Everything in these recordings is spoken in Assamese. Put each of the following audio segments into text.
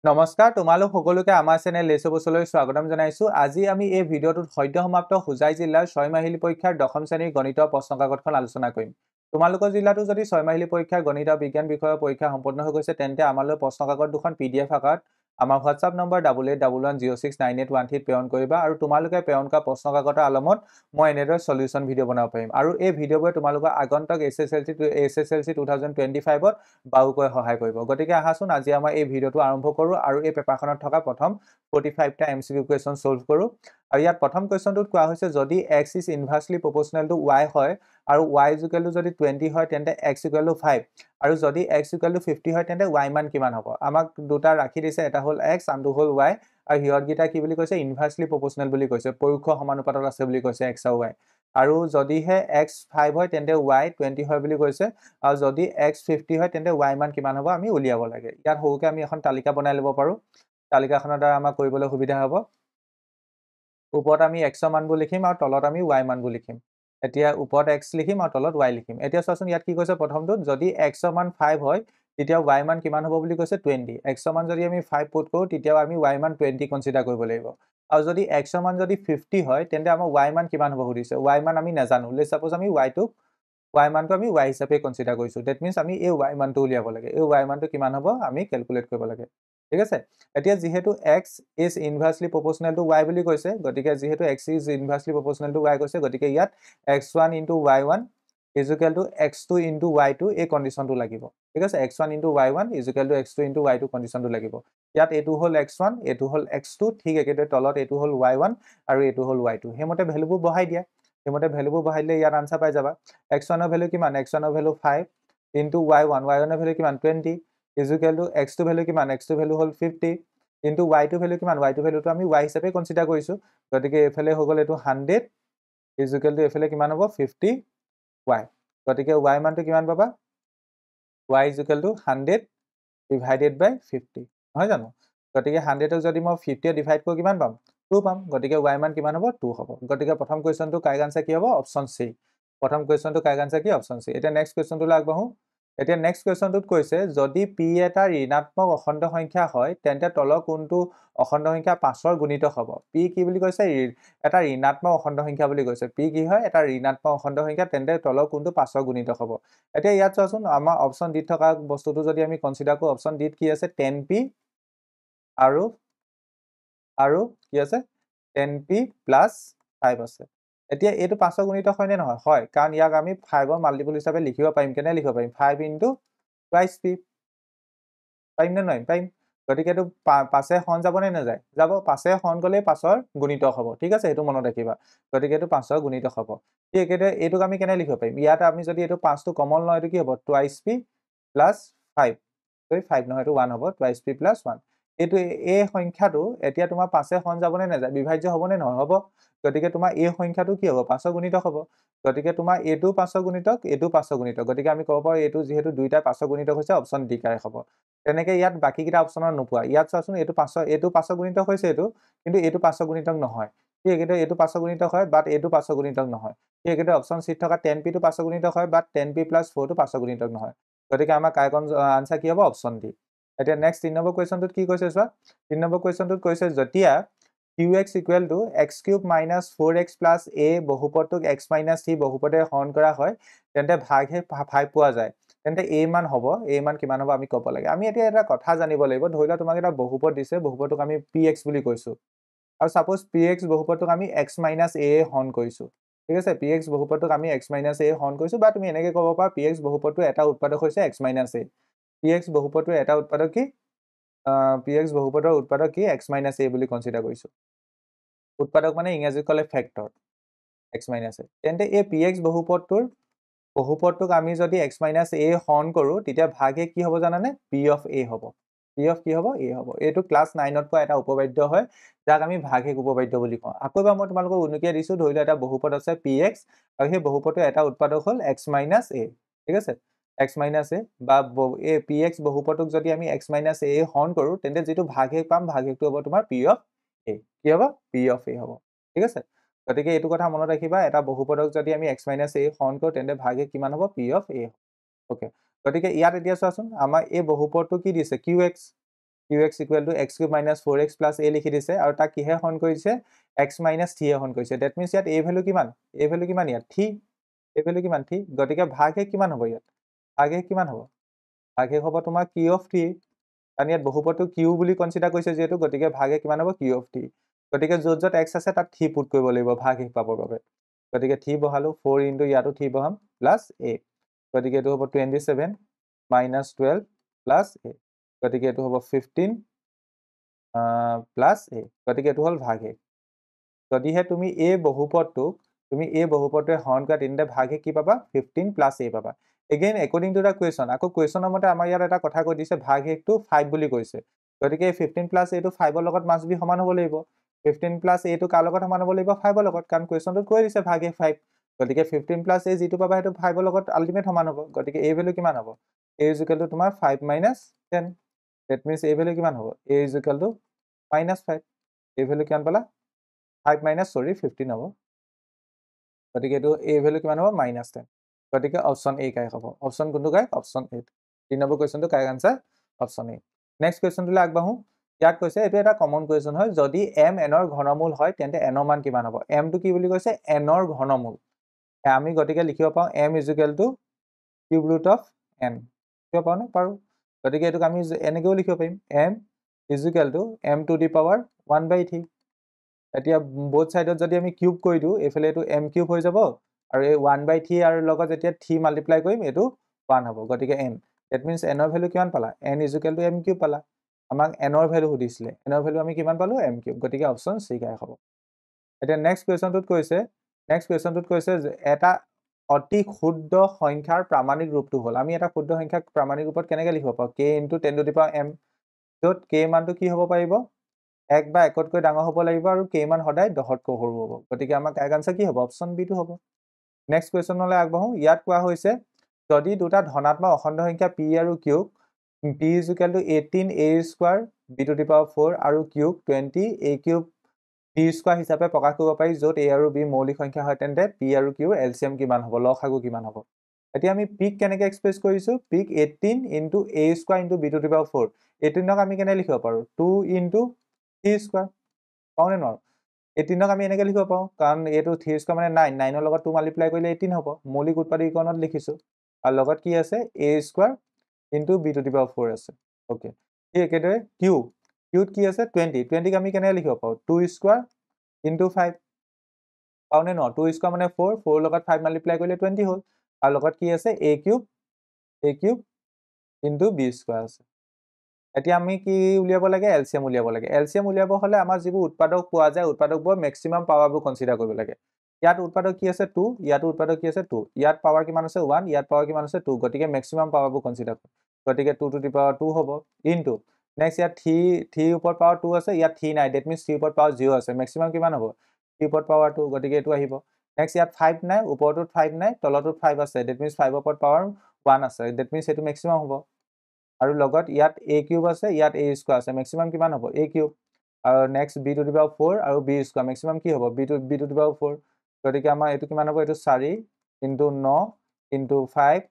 নমস্কাৰ তোমালোক সকলোকে আমাৰ চেনেল লেচো বছলৈ স্বাগতম জনাইছো। আজি আমি এই ভিডিঅ'টোত সদ্য সমাপ্ত হোজাই জিলাৰ 6 মাহিলী পৰীক্ষাৰ দশম শ্ৰেণীৰ গণিত প্ৰশ্ন কাকতখন আলোচনা কৰিম। তোমালোকৰ জিলাতো যদি 6 মাহিলী পৰীক্ষাৰ গণিত বিজ্ঞান বিষয়ৰ পৰীক্ষা সম্পন্ন হৈ গৈছে তেন্তে আমালৈ প্ৰশ্ন কাকত দুখন PDF আকাৰত আমাৰ WhatsApp নম্বৰ 8811069813 প্ৰেৰণ কৰিবা আৰু তোমালোকে প্ৰেৰণ কৰা প্ৰশ্ন কাকতৰ আলমত মই এনেদৰে সলিউশন ভিডিঅ' বনাব পাৰিম আৰু এই ভিডিঅ'বোৰে তোমালোকৰ আগন্তুক SSLC 2025ত বাউকৈ সহায় কৰিব। গতিকে আহাচোন আজি আমাৰ এই ভিডিঅ'টো আৰম্ভ কৰো আৰু এই পেপাৰখনত থকা প্ৰথম 45টা MCQ কুৱেশ্যন সলভ কৰো। আৰু ইয়াত প্ৰথম কুৱেশ্যনটোত কোৱা হৈছে যদি x is inversely proportional to y হয় আৰু y is equal to যদি 20 হয় তেন্তে x equal to 5 আৰু যদি x equal to 50 হয় তেন্তে y মান কিমান হ'ব। আমাক দুটা ৰাখি দিছে, এটা হ'ল x আনটো হ'ল y আৰু হিয়ৰ গিটা কি বুলি কৈছে ইনভাৰ্সলি প্ৰপোৰ্শনাল বুলি কৈছে, পৰোক্ষ সমানুপাতত আছে বুলি কৈছে x আৰু y। আৰু যদিহে x 5 হয় তেন্তে y 20 হয় বুলি কৈছে আৰু যদি x 50 হয় তেন্তে y মান কিমান হ'ব আমি উলিয়াব লাগে। ইয়াত হউকে আমি এখন তালিকা বনাই ল'ব পাৰো। তালিকাখনৰ দ্বাৰা আমাক কৰিবলৈ সুবিধা হ'ব। ওপৰত আমি x মানবোৰ লিখিম আৰু তলত আমি y মানবোৰ লিখিম। এতিয়া ওপৰত x লিখিম আৰু তলত y লিখিম। এতিয়া চোৱাচোন ইয়াত কি কৈছে প্ৰথমটোত যদি x মান 5 হয় তেতিয়া y মান কিমান হ'ব বুলি কৈছে 20। x মান যদি আমি 5 পুট কৰো তেতিয়া আমি y মান 20 কনসিডাৰ কৰিব লাগিব। আৰু যদি x মান যদি 50 হয় তেন্তে আমাৰ y মান কিমান হ'ব সুধিছে। y মান আমি নাজানো। লেটস সাপোজ আমি y মানটো আমি y হিচাপে কনসিডাৰ কৰিছো। দ্যাট মিন্স আমি এই y মানটো উলিয়াব লাগে। এই y মানটো কিমান হ'ব আমি ক্যালকুলেট কৰিব লাগে। ঠিক আছে। এতিয়া যেহেতু x is inversely proportional to y বুলি কৈছে, গতিকে যেহেতু x is inversely proportional to y কৈছে, গতিকে ইয়াত x1 into y1 is equal to x2 into y2 এই কন্ডিশনটো লাগিব। ঠিক আছে, x1 into y1 is equal to x2 into y2 কন্ডিশনটো লাগিব। ইয়াত এটো হ'ল x1, এটো হ'ল x2, ঠিক একেদৰে তলত এটো হ'ল y1 আৰু এটো হ'ল y2। হেমতে ভ্যালুবোৰ বহাই দিয়া। হেমতে ভ্যালুবোৰ বহাই দিলে ইয়াত আনসাৰ পাই যাবা। x1 এর ভ্যালু কিমান, x1 এর ভ্যালু 5 into y1, y1 এর ভ্যালু কিমান 20 is equal to x2 value কিমান, x2 ভ্যালু হ'ল 50 into y2 ভ্যালু কিমান, y2 ভ্যালুটো আমি y হিচাপে কনসিডাৰ কৰিছো, গতিকে এফালে হৈ গ'ল এটো 100 is equal to এফালে কিমান হ'ব 50 y। গতিকে y মানটো কিমান পাবা, y is equal to 100 divided by 50 নহয় জানো। গতিকে 100 ক যদি মই 50 এ ডিভাইড কৰি কিমান পাম 2 পাম, গতিকে y মান কিমান হ'ব 2 হ'ব। গতিকে প্ৰথম কোৱেশ্চনটো কাৰেক্ট আনসাৰ কি হ'ব অপচন সি। প্ৰথম কোৱেশ্চনটো কাৰেক্ট আনসাৰ কি অপচন সি। এতিয়া নেক্সট কোৱেশ্চনটোলৈ আগবাঢ়ো। এতিয়া নেক্সট কোৱেশ্চনটোত কৈছে যদি p এটা ঋণাত্মক অখণ্ড সংখ্যা হয় তেন্তে তলৰ কোনটো অখণ্ড সংখ্যা 5 ৰ গুণিতক হ'ব। p কি বুলি কৈছে এটা ঋণাত্মক অখণ্ড সংখ্যা বুলি কৈছে। p কি হয় এটা ঋণাত্মক অখণ্ড সংখ্যা, তেন্তে তলৰ কোনটো 5 ৰ গুণিতক হ'ব। এতিয়া ইয়াত চোৱাচোন আমাৰ অপচন ডি থকা বস্তুটো যদি আমি কনসিডাৰ কৰো, অপচন ডিত কি আছে 10p আৰু কি আছে 10p plus 5 আছে। এতিয়া এইটো 5 ৰ গুণিতক হয় নে নহয়, হয়, কাৰণ ইয়াক আমি 5 ৰ মাল্টিপল হিচাপে লিখিব পাৰিম। কেনে লিখিব পাৰিম 5 into twice p, পাৰিম নে নোৱাৰিম, পাৰিম। গতিকে এটো 5 এ হৰণ যাব নে নাযায়, যাব। 5 এ হৰণ গলে 5 ৰ গুণিতক হ'ব। ঠিক আছে, এটো মনত ৰাখিবা। গতিকে এটো 5 ৰ গুণিতক হ'ব। ঠিক একেদৰে এটোক আমি কেনে লিখিব পাৰিম, ইয়াত আমি যদি এটো 5 টো কমন লওঁ এটো কি হ'ব twice p plus 5, 5 নহয় এটো 1 হ'ব, twice p plus 1। এটো এই সংখ্যাটো এতিয়া তোমাৰ 5 এ হৰণ যাব নে নাযায়, বিভাজ্য হ'ব নে নহয়, হ'ব। গতিকে তোমাৰ এই সংখ্যাটো কি হ'ব 5 ৰ গুণিতক হ'ব। গতিকে তোমাৰ এটো 5 ৰ গুণিতক, এটো 5 ৰ গুণিতক, গতিকে আমি ক'ব পাৰো এটো যেহেতু দুইটা 5 ৰ গুণিতক হৈছে অপচন ডি কাৰেক্ট হ'ব। তেনেকে ইয়াত বাকি কিটা অপচনৰ নোপোৱা। ইয়াত চাচোন এটো 5 ৰ গুণিতক হৈছে এটো, কিন্তু এটো 5 ৰ গুণিতক নহয়। ঠিক একেদৰে এটো 5 ৰ গুণিতক হয় বাট এটো 5 ৰ গুণিতক নহয়। ঠিক একেদৰে অপচন সি থকা 10p টো 5 ৰ গুণিতক হয় বাট 10p plus 4 টো 5 ৰ গুণিতক নহয়। গতিকে আমাৰ কাৰেক্ট আনসাৰ কি হ'ব অপচন ডি। এতিয়া নেক্সট 3 নম্বৰ কোৱেশ্চনটোত কি কৈছে চোৱা। 3 নম্বৰ কোৱেশ্চনটোত কৈছে যেতিয়া qx equal to x cube minus 4x plus a বহুপদটোক x minus 3 বহুপদেৰে হৰণ কৰা হয় তেন্তে ভাগহে 5 পোৱা যায়, তেন্তে a মান হ'ব, a মান কিমান হ'ব আমি ক'ব লাগে। আমি এতিয়া এটা কথা জানিব লাগিব, ধৰি লোৱা তোমাক এটা বহুপদ দিছে, বহুপদটোক আমি px বুলি কৈছো আৰু সাপোজ px বহুপদটোক আমি x minus a হৰণ কৰিছো। ঠিক আছে, px বহুপদটোক আমি x minus a হৰণ কৰিছো, বা তুমি এনেকৈ ক'ব পাৰা px বহুপদটো এটা উৎপাদক হৈছে x minus a। px বহুপদটো এটা উৎপাদক কি px বহুপদৰ উৎপাদক কি x minus a বুলি কনসিডাৰ কৰিছো। উৎপাদক মানে ইংৰাজীত ক'লে ফেক্টৰ x minus a। তেন্তে এই px বহুপদটোক আমি যদি x minus a হৰণ কৰো তেতিয়া ভাগে কি হ'ব জানানে p of a হ'ব। p of কি হ'ব a হ'ব। এইটো ক্লাছ 9ত পোৱা এটা উপপাদ্য হয় যাক আমি ভাগহেক উপপাদ্য বুলি কওঁ। আকৌ এবাৰ মই তোমালোকক উনুকিয়াই দিছো, ধৰি লোৱা এটা বহুপদ আছে px আৰু সেই বহুপদটোৰ এটা উৎপাদক হ'ল x minus a। ঠিক আছে, x minus a বা এই px বহুপদটোক যদি আমি x minus a হৰণ কৰো তেন্তে যেটো ভাগহেক পাম, ভাগহেকটো হ'ব তোমাৰ p of a। কি হ'ব p of a হ'ব। ঠিক আছে, গতিকে এইটো কথা মনত ৰাখিবা, এটা বহুপদক যদি আমি x minus a হৰণ কৰো তেন্তে ভাগহেক কিমান হ'ব p of a। ওকে, গতিকে ইয়াত এতিয়া চোৱাচোন আমাৰ এই বহুপদটো কি দিছে qx, qx equal to x cube minus 4x plus a লিখি দিছে আৰু তাক কিহে হৰণ কৰিছে x minus 3 এ হৰণ কৰিছে দ্যাট মিন্স ইয়াত a ভ্যালু কিমান ইয়াত 3 a ভ্যালু কিমান 3 গতিকে ভাগহে কিমান হ'ব ইয়াত ভাগহে কিমান হ'ব ভাগহে হ'ব তোমাৰ q of 3 কাৰণ ইয়াত বহুপদটো q বুলি কনসিডাৰ কৰিছে যেহেতু গতিকে ভাগহে কিমান হ'ব q of 3 গতিকে য'ত য'ত x আছে তাত 3 পুট কৰিব লাগিব ভাগহে পাবৰ বাবে গতিকে 3 বহালো 4 ইনটু ইয়াতো 3 বহাম প্লাস a গতিকে এটো হ'ব 27 minus 12 plus a গতিকে এটো হ'ব 15 plus a গতিকে এটো হল ভাগে যদিহে তুমি a বহুপদটোৱে হৰণ কৰা তিনিটা ভাগে কি পাবা 15 plus a পাবা again according to the question আকৌ questionৰ মতে আমাৰ ইয়াত এটা কথা কৈ দিছে ভাগহেটো 5 বুলি কৈছে গতিকে 15 plus a টো 5 ৰ লগত must be সমান হ'ব লাগিব 15 plus a টো কাৰ লগত সমান হ'ব লাগিব 5 ৰ লগত কাৰণ questionটো কৈ দিছে ভাগে 5 গতিকে 15 plus a যিটো পাবা হেতু 5 ৰ লগত আলটিমেট সমান হ'ব গতিকে a ভ্যালু কিমান হ'ব a is equal to তোমাৰ 5 minus 10 that means a value কিমান হ'ব a is equal to minus 5 a value কিমান পালা 5 minus 15 হ'ব গতিকে এটো a ভ্যালু কিমান হ'ব minus 10 গতিকে অপচন a কাই হ'ব অপচন কোনটো কাই অপচন 8 3 নম্বৰ কোৱেশ্চনটো কাই আনসাৰ অপচন 8 নেক্সট কোৱেশ্চনটোলৈ আগবাঢ়ো ইয়াত কৈছে এটো এটা কমন কোৱেশ্চন হয় যদি m n ৰ ঘনমূল হয় তেন্তে n ৰ মান কিমান হ'ব m টো কি বুলি কৈছে n ৰ ঘনমূল আমি গতিকে লিখিব পাওঁ m is equal to cube root of n লিখিব পাওঁ নে পাৰো গতিকে এটোক আমি এনেকেও লিখিব পাৰিম m is equal to m to the power 1/3 এতিয়া both সাইডত যদি আমি কিউব কৰি দিও এফালে এটো m কিউব হৈ যাব আৰু এই 1/3 আৰু লগত যেতিয়া 3 মাল্টিপ্লাই কৰিম এটো 1 হ'ব গতিকে n that means n ৰ ভ্যালু কিমান পালা n is equal to m cube পালা আমাক n ৰ ভ্যালু সুধিছিলে n ৰ ভ্যালু আমি কিমান পালো m কিউব গতিকে অপচন c কাই হ'ব এতিয়া নেক্সট কোৱেশ্চনটোত কৈছে এটা অতি ক্ষুদ্ৰ সংখ্যাৰ প্ৰামাণিক ৰূপটো হ'ল আমি এটা ক্ষুদ্ৰ সংখ্যাক প্ৰামাণিক ৰূপত কেনেকৈ লিখিব পাওঁ k * 10 to the power m য'ত k মানটো কি হ'ব পাৰিব 1 বা 1 তকৈ ডাঙৰ হ'ব লাগিব আৰু k মান সদায় 10 তকৈ সৰু হ'ব গতিকে আমাৰ কাৰেক্ট আনসাৰ কি হ'ব অপচন বি টো হ'ব নেক্সট কোৱেশ্চনলৈ আগবাঢ়ো ইয়াত কোৱা হৈছে যদি দুটা ধনাত্মক অখণ্ড সংখ্যা p আৰু q p is equal to 18a square b to the power 4 আৰু q 20a cube b square হিচাপে প্ৰকাশ কৰিব পাৰি য'ত a আৰু b মৌলিক সংখ্যা হয় তেন্তে p আৰু q এলচিএম কিমান হ'ব লসাগু কিমান হ'ব এতিয়া আমি p কেনেকৈ এক্সপ্ৰেছ কৰিছো p 18 into a square into b to the power 4 18ক আমি কেনে লিখিব পাৰো 2 into 3 square পাওনে ন 18ক আমি এনেকৈ লিখিব পাওঁ কাৰণ এটো 3 square মানে 9 9 ৰ লগত 2 মাল্টিপ্লাই কৰিলে 18 হ'ব মৌলিক উৎপাদকীকৰণত লিখিছো আৰু লগত কি আছে a square into b to the power 4 আছে ওকে এই একেদৰে q ত কি আছে 20 20ক আমি কেনে লিখিব পাওঁ 2 square into 5 পাওনে ন 2 square মানে 4 4 লগত 5 মাল্টিপ্লাই কৰিলে 20 হ'ল আৰু লগত কি আছে a cube into b square আছে এতিয়া আমি কি উলিয়াব লাগে এলচিএম উলিয়াব লাগে এলচিএম উলিয়াব হলে আমাৰ যিবোৰ উৎপাদক পোৱা যায় উৎপাদকবোৰ ম্যাক্সিমাম পাৱাৰবোৰ কনসিডাৰ কৰিব লাগে ইয়াত উৎপাদক কি আছে 2 ইয়াত উৎপাদক কি আছে 2 ইয়াত পাৱাৰ কিমান আছে 1 ইয়াত পাৱাৰ কিমান আছে 2 গতিকে ম্যাক্সিমাম পাৱাৰবোৰ কনসিডাৰ কৰিব গতিকে 2 to the power 2 হ'ব ইনটু নেক্সট ইয়াত 3 ওপৰত পাৱাৰ 2 আছে ইয়াত 3 নাই দ্যাট মিন্স 3 ওপৰত পাৱাৰ 0 আছে ম্যাক্সিমাম কিমান হ'ব 3 ওপৰত পাৱাৰ 2 গতিকে এটো আহিব নেক্সট ইয়াত 5 নাই ওপৰটোত 5 নাই তলটোত 5 আছে দ্যাট মিন্স 5 ওপৰত পাৱাৰ 1 আছে দ্যাট মিন্স এটো ম্যাক্সিমাম হ'ব আৰু লগত ইয়াত a কিউব আছে ইয়াত a স্কয়াৰ আছে ম্যাক্সিমাম কিমান হ'ব a কিউব আৰু next b to the power 4 আৰু b স্কয়াৰ ম্যাক্সিমাম কি হ'ব b to the power 4 গতিকে আমাৰ এটো কিমান হ'ব এটো 4 into 9 into 5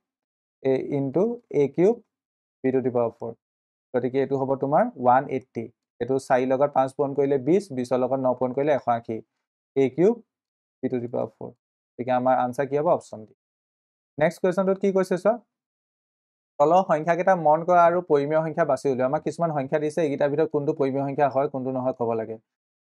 a cube b to the power 4 গতিকে এটো হ'ব তোমাৰ 180 এটো 4 লগত 5 পূৰণ কৰিলে 20 20 লগত 9 পূৰণ কৰিলে 180 a cube b to the power 4 গতিকে আমাৰ আনসাৰ কি হ'ব অপচন ডি নেক্সট কোৱেশ্চনটোত কি কৈছে সো তলৰ সংখ্যাকেইটা মন কৰা আৰু পৰিমেয় সংখ্যা বাছি উলিওৱা আমাক কিছুমান সংখ্যা দিছে এইকেইটাৰ ভিতৰত কোনটো পৰিমেয় সংখ্যা হয় কোনটো নহয় ক'ব লাগে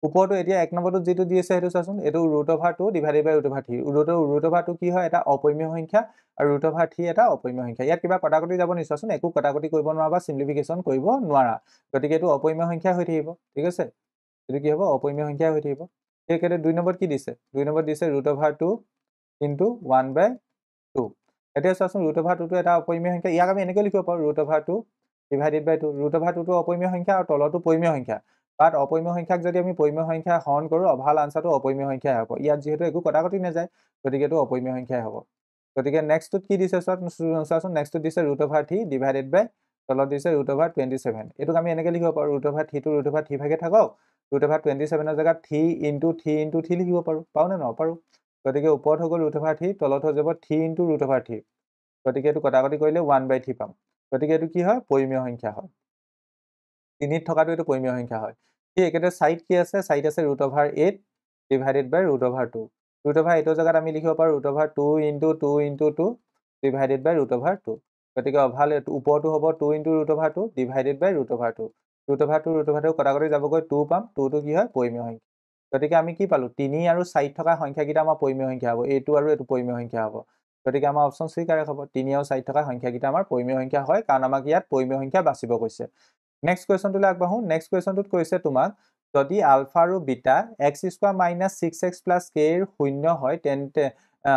ওপৰটো এতিয়া এক নম্বৰটো যেটো দি আছে হেতু চাচোন এটো √2 ডিভাইডেড বাই √3 √2 কি হয় এটা অপৰিমেয় সংখ্যা আৰু √3 এটা অপৰিমেয় সংখ্যা ইয়াত কিবা কটাকটি যাব নিচাচোন একো কটাকটি কৰিব নোৱাৰা সিম্পলিফিকেশন কৰিব নোৱাৰা গতিকে এটো অপৰিমেয় সংখ্যা হৈ থাকিব ঠিক আছে এটো কি হ'ব অপৰিমেয় সংখ্যা হৈ থাকিব একেদৰে 2 নম্বৰ কি দিছে 2 নম্বৰ দিছে √2 into 1/2 এতিয়া চাচোন √2 টো এটা অপৰিমেয় সংখ্যা ইয়াক আমি এনেকৈ লিখিব পাৰো √2 ডিভাইডেড বাই 2 √2 টো অপৰিমেয় সংখ্যা আৰু তলটো পৰিমেয় সংখ্যা বাট অপৰিমেয় সংখ্যাক যদি আমি পৰিমেয় সংখ্যা হৰণ কৰো অভাল আনসাৰটো অপৰিমেয় সংখ্যাই হ'ব ইয়াত যেহেতু একো কটাকটি নাযায় গতিকে এটো অপৰিমেয় সংখ্যাই হ'ব গতিকে নেক্সটটো কি দিছে চাচোন নেক্সটটো দিছে √3 ডিভাইডেড বাই তলত দিছে √27 এটোক আমি এনেকৈ লিখিব পাৰো √3 টো √3 ভাগে থাকক √27 ৰ জায়গাত 3 into 3 into 3 লিখিব পাৰো পাওনে ন পাৰো গতিকে ওপৰত হৈ গ'ল √3 তলত হৈ যাব 3 into √3 গতিকে এটো কটাকটি কৰিলে 1/3 পাম গতিকে এটো কি হয় পৰিমেয় সংখ্যা হয় 3 থকাটো এইটো পৰিমেয় সংখ্যা হয় ঠিক একেদৰে সাইড কি আছে সাইড আছে √8 ডিভাইডেড বাই √2 √8 ৰ জায়গাত আমি লিখিব পাৰো √2 * 2 * 2 ডিভাইডেড বাই √2 গতিকে অভাল ওপৰটো হ'ব 2 * √2 ডিভাইডেড বাই √2 √2 কটাকটি যাবগৈ 2 পাম 2 টো কি হয় পৰিমেয় সংখ্যা গতিকে আমি কি পালো 3 আৰু 4 থকা সংখ্যাকিটা আমাৰ পৰিমেয় সংখ্যা হ'ব এইটো আৰু এইটো পৰিমেয় সংখ্যা হ'ব গতিকে আমাৰ অপচন সি কাৰেক্ট হ'ব 3 আৰু 4 থকা সংখ্যাকিটা আমাৰ পৰিমেয় সংখ্যা হয় কাৰণ আমাক ইয়াত পৰিমেয় সংখ্যা বাছিব কৈছে নেক্সট কোৱেশ্চনটোলৈ আগবাঢ়ো নেক্সট কোৱেশ্চনটোত কৈছে তোমাক যদি আলফা আৰু বিটা x² - 6x + k ৰ শূন্য হয় তেন্তে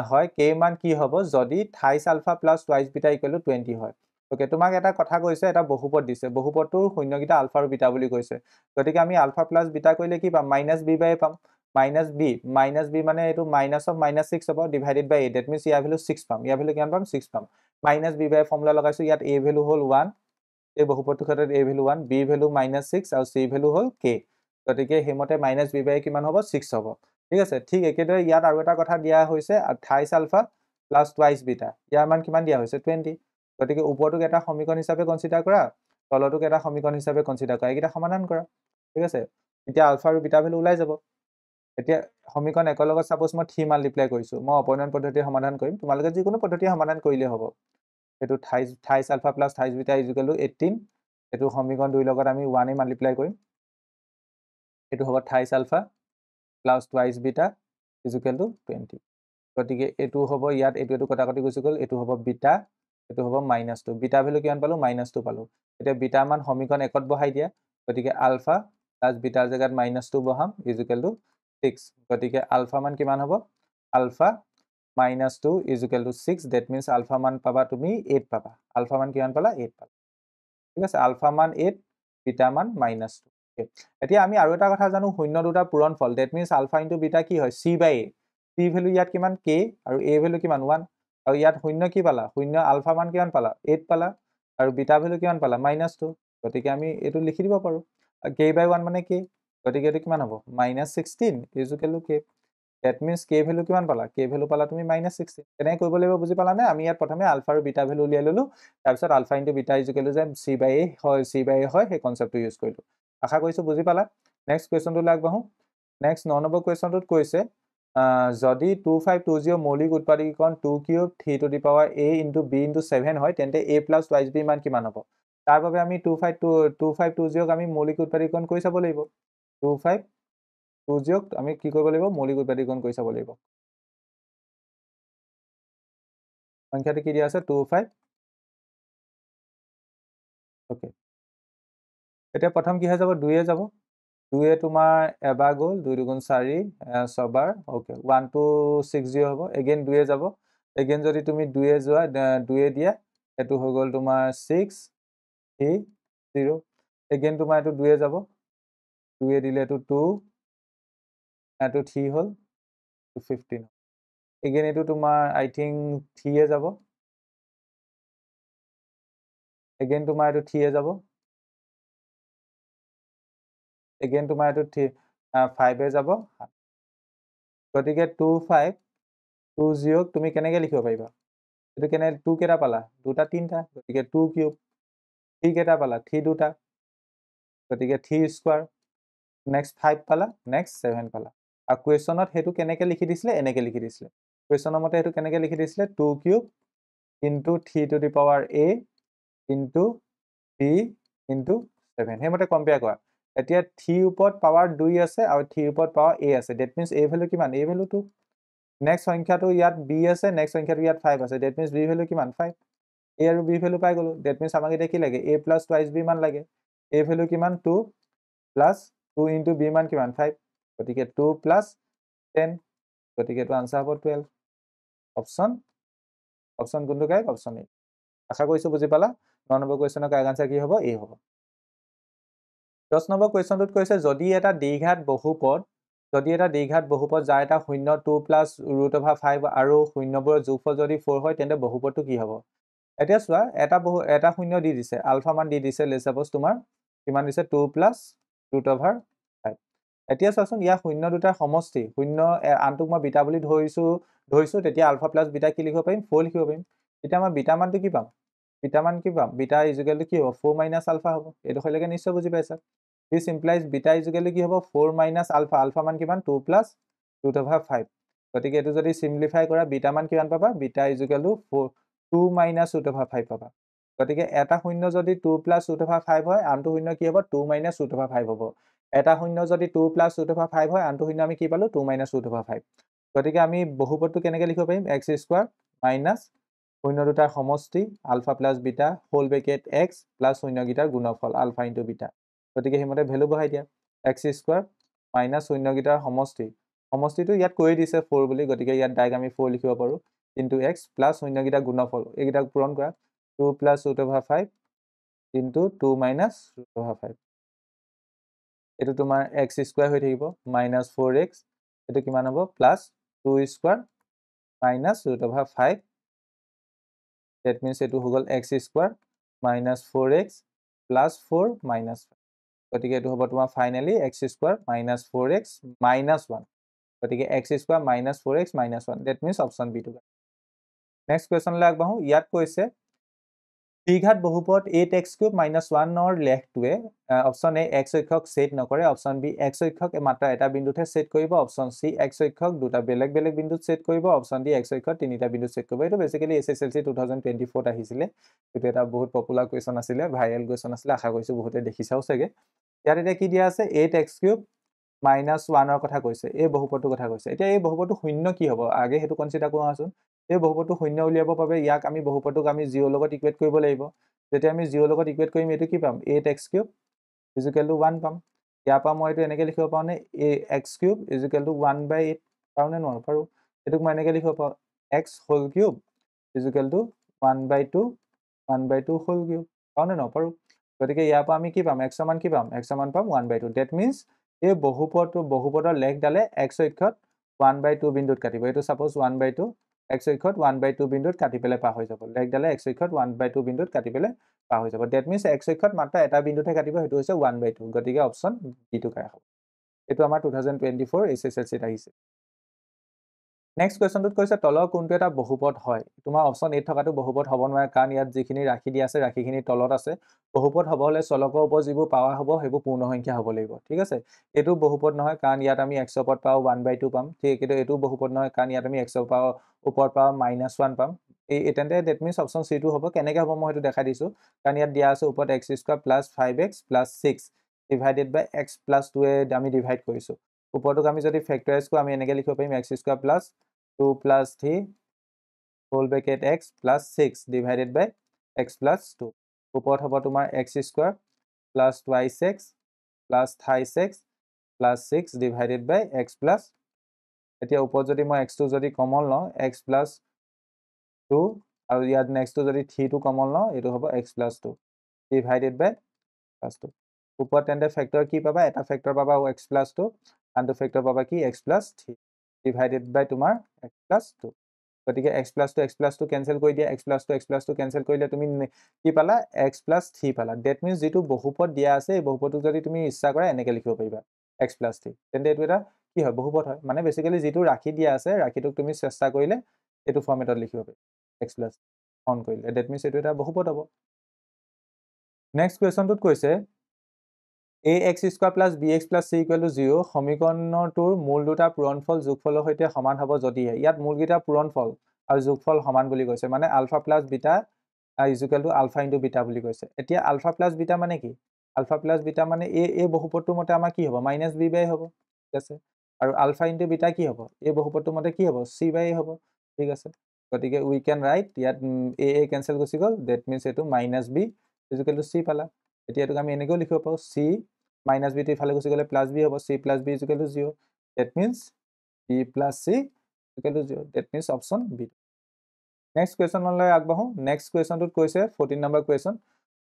হয় k মান কি হ'ব যদি 28 আলফা + 22 বিটা = 20 হয় ওকে তোমাক এটা কথা কৈছে এটা বহুপদ দিছে বহুপদটোৰ শূন্যকিটা আলফা আৰু বিটা বুলি কৈছে গতিকে আমি আলফা + বিটা কৰিলে কি পাম -b/a পাম -b মানে এইটো -6 হ'ব divided by a that means ইয়াৰ ভ্যালু 6 পাম ইয়াৰ ভ্যালু কিমান পাম 6 পাম -b/a ফৰ্মুলা লগাইছো ইয়াত a ভ্যালু হ'ল 1 এই বহুপদটোৰ ক্ষেত্ৰত a ভ্যালু 1 b ভ্যালু -6 আৰু c ভ্যালু হ'ল k গতিকে হেমতে -b/a কিমান হ'ব 6 হ'ব ঠিক আছে ঠিক একেদৰে ইয়াত আৰু এটা কথা দিয়া হৈছে 28 আলফা + 22 বিটা ইয়াৰ মান কিমান দিয়া হৈছে 20 গতিকে ওপৰটোক এটা সমীকৰণ হিচাপে কনসিডাৰ কৰা তলটোক এটা সমীকৰণ হিচাপে কনসিডাৰ কৰা এইকেইটা সমাধান কৰা ঠিক আছে এতিয়া আলফা আৰু বিটা ভ্যালু ওলাই যাব এতিয়া সমীকৰণ একৰ লগত সাপোজ মই 3 মাল্টিপ্লাই কৰিছো মই অপনয়ন পদ্ধতিৰে সমাধান কৰিম তোমালোকে যিকোনো পদ্ধতিৰে সমাধান কৰিলে হ'ব এটো 28 আলফা + 28 বিটা = 18 এটো সমীকৰণ 2 লগত আমি 1 এ মাল্টিপ্লাই কৰিম এটো হ'ব 28 আলফা + 22 বিটা = 20 গতিকে এটো হ'ব ইয়াত এটো কটাকটি গুছি গল এটো হ'ব বিটা এটো হ'ব -2 বিটা ভ্যালু কিমান পালো -2 পালো এতিয়া বিটা মান সমীকৰণ একত বহাই দিয়া গতিকে আলফা + বিটাৰ জায়গাত -2 বহাম = 6 গতিকে আলফা মান কিমান হ'ব আলফা -2 = 6 দ্যাট মিন্স আলফা মান পাবা তুমি 8 পাবা আলফা মান কিমান পালা 8 পালা ঠিক আছে আলফা মান 8 বিটা মান -2 এতিয়া আমি আৰু এটা কথা জানো শূন্য দুটা পূৰণফল দ্যাট মিন্স আলফা * বিটা কি হয় c/a c ভ্যালু ইয়াত কিমান k আৰু a ভ্যালু কিমান 1 আৰু ইয়াত শূন্য কি পালা শূন্য আলফা মান কিমান পালা 8 পালা আৰু বিটা ভ্যালু কিমান পালা -2 গতিকে আমি এটো লিখি দিব পাৰো k/1 মানে k গতিকে এটো কিমান হ'ব -16 = k that means k value কিমান পালা k ভ্যালু পালা তুমি -16 কেনে কৰিব লাগিব বুজি পালানে আমি ইয়াত প্ৰথমে আলফা আৰু বিটা ভ্যালু উলিয়াই ললো তাৰ পিছত আলফা * বিটা = যে c/a হয় c/a হয় সেই কনসেপ্টটো ইউজ কৰিলো আশা কৰিছো বুজি পালা নেক্সট কোৱেশ্চনটোলৈ আগবাঢ়ো নেক্সট 9 নম্বৰ কোৱেশ্চনটোত কৈছে যদি 2520 মৌলিক উৎপাদকীকৰণ 2³ 3 * a * b * 7 হয় তেন্তে a + 22b মান কিমান হ'ব তাৰ বাবে আমি 2520 ক আমি মৌলিক উৎপাদকীকৰণ কৰি চাব লাগিব 2520 ক আমি কি কৰিব লাগিব মৌলিক উৎপাদকীকৰণ কৰি চাব লাগিব সংখ্যাটো কি দিয়া আছে 25 ওকে এতিয়া প্ৰথম কি হৈ যাব 2 এ যাব 2 এ তোমাৰ এবাৰ গল 2 * 2 = 4 ছবাৰ ওকে 1260 হ'ব এগেইন 2 এ যাব এগেইন যদি তুমি 2 এ যোৱা 2 এ দিয়া এটো হৈ গল তোমাৰ 6 3 0 এগেইন তোমাৰ এটো 2 এ যাব 2 এ দিলে এটো 2 এটো 3 হল 15 এগেইন এটো তোমাৰ আই থিংক 3 এ যাব এগেইন তোমাৰ এটো 3 এ যাব এগেইন তোমাৰ এটো 5 এ যাব গতিকে 2520 ক তুমি কেনেকৈ লিখিব পাৰিবা এটো কেনে 2 কেটা পালা দুটা তিনটা গতিকে 2³ 3 কেটা পালা 3 দুটা গতিকে 3 স্কয়াৰ নেক্সট 5 পালা নেক্সট 7 পালা আৰু কোৱেশ্চনত হেতু কেনেকৈ লিখি দিছিলে এনেকৈ লিখি দিছিলে কোৱেশ্চনৰ মতে হেতু কেনেকৈ লিখি দিছিলে 2³ * 3⁴ a * b * 7 হেমতে কম্পেয়াৰ কৰা এতিয়া 3 ওপৰত পাৱাৰ 2 আছে আৰু 3 ওপৰত পাৱাৰ a আছে দ্যাট মিন্স a ভ্যালু কিমান a ভ্যালু 2 নেক্সট সংখ্যাটো ইয়াত b আছে নেক্সট সংখ্যাটো ইয়াত 5 আছে দ্যাট মিন্স b ভ্যালু কিমান 5 a আৰু b ভ্যালু পাই গলো দ্যাট মিন্স আমাক এতিয়া কি লাগে a + 22b মান লাগে a ভ্যালু কিমান 2 + 2 * b মান কিমান 5 গতিকে 2 + 10 গতিকে এটো আনসাৰ হ'ব 12 অপচন কোনটো কাৰেক্ট অপচন এ আশা কৰিছো বুজি পালা 9 নম্বৰ কোৱেশ্চনৰ কাৰেক্ট আনসাৰ কি হ'ব এ হ'ব 10 নম্বৰ কোৱেশ্চনটোত কৈছে যদি এটা দ্বিঘাত বহুপদ যাৰ এটা 0 2 + √5 আৰু শূন্যবোৰৰ যোগফল যদি 4 হয় তেন্তে বহুপদটো কি হ'ব এতিয়া চোৱা এটা শূন্য দি দিছে আলফা মান দি দিছে লেটস সাপোজ তোমাৰ কিমান দিছে 2 + √5 এতিয়া চাচোন ইয়া শূন্য দুটাৰ সমষ্টি শূন্য আনটোক মই বিটা বুলি ধৰিছো তেতিয়া আলফা + বিটা কি লিখিব পাৰিম 4 লিখিব পাৰিম এতিয়া আমাৰ বিটা মানটো কি পাম বিটা মান কি পাম বিটা ইকুৱেল টু কি হ'ব 4 মাইনাছ আলফা হ'ব এইটো হলেকে নিশ্চয় বুজি পাইছা দিছ ইমপ্লাইজ বিটা ইকুৱেল টু কি হ'ব 4 মাইনাছ আলফা আলফা মান কিমান 2 প্লাছ ৰুট অভাৰ 5 গতিকে এইটো যদি সিম্পলিফাই কৰা বিটা মান কিমান পাবা beta equal to 2 minus root over 5 পাবা গতিকে এটা শূন্য যদি 2 প্লাছ ৰুট অভাৰ 5 হয় আনটো শূন্য কি হ'ব 2 মাইনাছ ৰুট অভাৰ 5 হ'ব এটা শূন্য যদি 2 প্লাছ ৰুট অভাৰ 5 হয় আনটো শূন্য আমি কি পালো 2 মাইনাছ ৰুট অভাৰ 5 গতিকে আমি বহুপদটো কেনেকৈ লিখিব পাৰিম x স্কয়াৰ মাইনাছ শূন্য দুটাৰ সমষ্টি alpha plus beta whole bracket x plus শূন্য গিটাৰ গুণফল আলফা ইনটু বিটা গতিকে হিমতে ভ্যালু বহাই দিয়া x স্কয়াৰ মাইনাছ শূন্য গিটাৰ সমষ্টি সমষ্টিটো ইয়াত কৈ দিছে 4 বুলি গতিকে ইয়াত ডাইৰেক্ট আমি 4 লিখিব পাৰো ইনটু x প্লাছ শূন্য গিটাৰ গুণফল এইগিটাক পূৰণ কৰা 2 plus root over 5 into 2 minus root over 5 এটো তোমাৰ x স্কয়াৰ হৈ থাকিব মাইনাছ 4x এটো কিমান হ'ব plus 2 square minus root over 5 that means এটো হৈ গল x square minus 4x plus 4 minus 5 গতিকে এটো হ'ব তোমাৰ finally x square minus 4x minus 1 গতিকে x square minus 4x minus 1 that means option B টো নেক্সট কোৱেশ্যনলৈ আগবাঢ়ো ইয়াত কৈছে দ্বিঘাত বহুপদ 8x³ - 1 ৰ লেখটোৱে অপচন এ x অক্ষক ছেট নকৰে অপচন বি x অক্ষক মাত্ৰ এটা বিন্দুতে ছেট কৰিব অপচন সি x অক্ষক দুটা বেলেগ বেলেগ বিন্দুত ছেট কৰিব অপচন ডি x অক্ষক তিনিটা বিন্দুত ছেট কৰিব এটো বেসিক্যালি এসএসএলসি 2024 ত আহিছিলে এটো এটা বহুত পপুলাৰ কোৱেশ্যন আছিলে ভাইৰেল কোৱেশ্যন আছিলে আশা কৰিছো বহুতে দেখিছাও চাগে ইয়াত এটা কি দিয়া আছে 8x³ - 1 ৰ কথা কৈছে এই বহুপদটোৰ কথা কৈছে এতিয়া এই বহুপদটো শূন্য কি হ'ব আগে হেতু কনসিডাৰ কৰাচোন এই বহুপদটো শূন্য উলিয়াব বাবে ইয়াক আমি বহুপদটোক আমি 0 লগত ইকুৱেট কৰিব লাগিব যেতিয়া আমি 0 লগত ইকুৱেট কৰিম এটো কি পাম 8x³ = 1 পাম ইয়াৰ পৰা মই এটো এনেকৈ লিখিব পাওঁ নে x³ = 1/8 পাওঁ নে নোৱাৰো পাৰো এটোক মই এনেকৈ লিখিব পাওঁ x³ = 1/2 1/2 হোল কিউব পাওঁ নে নোৱাৰো পাৰো গতিকে ইয়াৰ পৰা আমি কি পাম x মান কি পাম x মান পাম 1/2 that means এই বহুপদৰ লেখডালে x অক্ষত 1/2 বিন্দুত কাটিব এটো সাপোজ 1/2 x অক্ষত 1/2 বিন্দুত কাটি পেলে পা হৈ যাব লেখডালে x অক্ষত 1/2 বিন্দুত কাটি পেলে পা হৈ যাব that means x অক্ষত মাত্ৰ এটা বিন্দুতে কাটিব হেতু হৈছে 1/2 গতিকে অপচন বি টো কাৰেক্ট হ'ব এটো আমাৰ 2024 এসএসএলসি ত আহিছে নেক্সট কোৱেশ্যনটোত কৈছে তলৰ কোনটো এটা বহুপদ হয় তোমাৰ অপচন এ থকাটো বহুপদ হ'ব নোৱাৰে কাৰণ ইয়াত যিখিনি ৰাখি দিয়া আছে ৰাখিখিনি তলত আছে বহুপদ হ'ব হলে চলকৰ ওপৰত যিবোৰ পাৱাৰ হ'ব হেবু পূৰ্ণ সংখ্যা হ'ব লাগিব ঠিক আছে এটো বহুপদ নহয় কাৰণ ইয়াত আমি x ওপৰত পাও 1/2 পাম ঠিক কিন্তু এটো বহুপদ নহয় কাৰণ ইয়াত আমি x ওপৰত পাও -1 পাম এই তেন্তে that means অপচন সি টো হ'ব কেনেকৈ হ'ব মই হেতু দেখাই দিছো কাৰণ ইয়াত দিয়া আছে ওপৰত x² + 5x + 6 divided by x + 2 এ আমি ডিভাইড কৰিছো ওপৰটোক আমি যদি ফেক্টৰাইজ কৰো আমি এনেকৈ লিখিব পাৰিম x² + 2 + 3 whole bracket x + 6 divided by x + 2 ওপৰত হ'ব তোমাৰ x² + twice x + thrice x + 6 divided by x + এতিয়া ওপৰত যদি মই x টো যদি কমন লওঁ x + 2 আৰু ইয়াত নেক্সট টো যদি 3 টো কমন লওঁ এটো হ'ব x + 2 divided by +2 ওপৰত তেন্তে ফেক্টৰ কি পাবা এটা ফেক্টৰ পাবা x + 2 আনটো ফেক্টৰ পাবা কি x + 3 divided by তোমাৰ x + 2 গতিকে x + 2 কেনসেল কৰি দিয়া x + 2 কেনসেল কৰিলে তুমি কি পালা x + 3 পালা that means যেটো বহুপদ দিয়া আছে এই বহুপদটো যদি তুমি ইচ্ছা কৰা এনেকৈ লিখিব পাৰিবা x + 3 তেন্তে এটো এটা কি হয় বহুপদ হয় মানে বেসিক্যালি যেটো ৰাখি দিয়া আছে ৰাখিটোক তুমি চেষ্টা কৰিলে এটো ফৰ্মেটত লিখিব পাৰিবা x + অন কৰিলে that means এটো এটা বহুপদ হ'ব নেক্সট কোৱেশ্যনটোত কৈছে ax² + bx + c = 0 সমীকৰণটোৰ মূল দুটা পূৰণফল যোগফলৰ সৈতে সমান হ'ব যদি ইয়াত মূল গিটা পূৰণফল আৰু যোগফল সমান বুলি কৈছে মানে আলফা + বিটা = আলফা * বিটা বুলি কৈছে এতিয়া আলফা + বিটা মানে কি আলফা + বিটা মানে এই বহুপদটোৰ মতে আমাৰ কি হ'ব -b/a হ'ব ঠিক আছে আৰু আলফা * বিটা কি হ'ব এই বহুপদটোৰ মতে কি হ'ব c/a হ'ব ঠিক আছে গতিকে উই ক্যান ৰাইট ইয়াত a কেনসেল গুচি গল that means এটো -b = c পালা এতিয়া এটোক আমি এনেকৈ লিখিব পাৰো c -b টো ইফালে গুচি গলে +b হ'ব c + b = 0 that means b + c = 0 that means option B next কোৱেশ্যনলৈ আগবাঢ়ো নেক্সট কোৱেশ্যনটোত কৈছে 14 নম্বৰ কোৱেশ্যন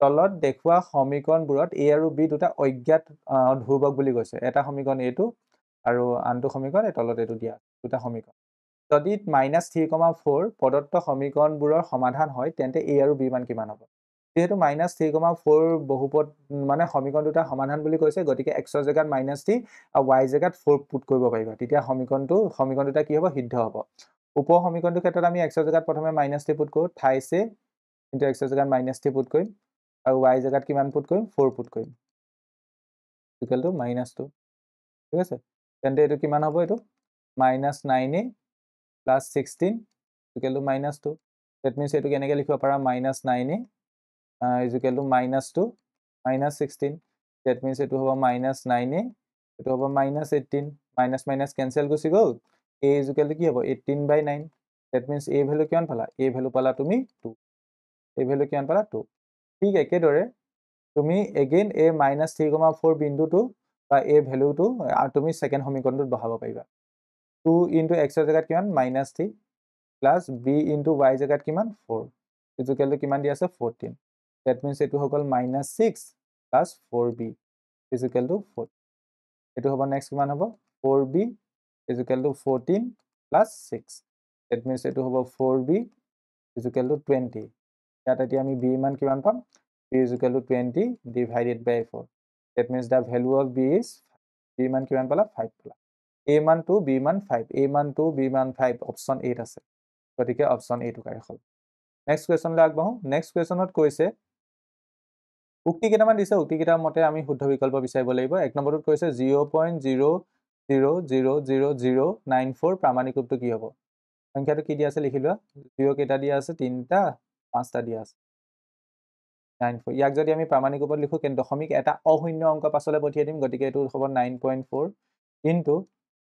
তলত দেখুৱা সমীকৰণবোৰত a আৰু b দুটা অজ্ঞাত ধ্ৰুৱক বুলি কৈছে এটা সমীকৰণ এটো আৰু আনটো সমীকৰণ তলত এটো দিয়া দুটা সমীকৰণ যদি -3,4 প্ৰদত্ত সমীকৰণবোৰৰ সমাধান হয় তেন্তে a আৰু b মান কিমান হ'ব যেহেতু -3,4 বহুপদ মানে সমীকৰণ দুটা সমাধান বুলি কৈছে গতিকে x ৰ জাগাত -3 আৰু y জাগাত 4 পুট কৰিব পাৰিবা তেতিয়া সমীকৰণ দুটা কি হ'ব সিদ্ধ হ'ব উপ সমীকৰণটোৰ ক্ষেত্ৰত আমি x ৰ জাগাত প্ৰথমে -3 পুট কৰো twice a ইনটু x জায়গাত -3 পুট কৰিম আৰু y জায়গাত কিমান পুট কৰিম 4 পুট কৰিম ইকুৱেল টু -2 ঠিক আছে তেন্তে এটো কিমান হ'ব এটো -9a plus 16 equal to -2 that means এটো কেনেকৈ লিখিব পাৰা -9a is equal to -2 -16 that means এটো হ'ব -9a এটো হ'ব -18 minus minus cancel গুচি গ'ল a is equal to কি হ'ব 18/9 that means a value কিমান পালা a value পালা তুমি 2 a value কিমান পালা 2 ঠিক একেদৰে তুমি again a -3,4 বিন্দুটো বা a ভ্যালুটো তুমি সেকেন্ড সমীকৰণটোত বহাব পাৰিবা 2 into x জায়গাত কিমান -3 plus b into y জায়গাত কিমান 4 is equal to কিমান দি আছে 14 that means এটো হৈ গ'ল -6 plus 4b is equal to 4 এটো হ'ব next কিমান হ'ব 4b is equal to 14 plus 6 that means এটো হ'ব 4b is equal to 20 ইয়াত এতিয়া আমি b মান কিমান পাম b is equal to 20 divided by 4 that means the value of b is b মান কিমান পালা 5 পালা a মান 2 b মান 5 a মান 2 b মান 5 অপচন 8 আছে গতিকে অপচন 8 কাৰে হ'ল নেক্সট কোৱেশ্চনলৈ আগবাঢ়ো নেক্সট কোৱেশ্চনত কৈছে উক্তি কেইটামান দিছে উক্তি কেইটাৰ মতে আমি শুদ্ধ বিকল্প বিচাৰিব লাগিব এক নম্বৰটোত কৈছে 0.0000094 প্ৰামাণিক ৰূপটো কি হ'ব সংখ্যাটো কি দিয়া আছে লিখি লোৱা 0 কেইটা দিয়া আছে 3টা 5টা দিয়া আছে 94 ইয়াক যদি আমি প্ৰামাণিক ৰূপত লিখো কেন দশমিক এটা অশূন্য অংক পাছলৈ পঠিয়াই দিম গতিকে এটো হ'ব 9.4 ইনটু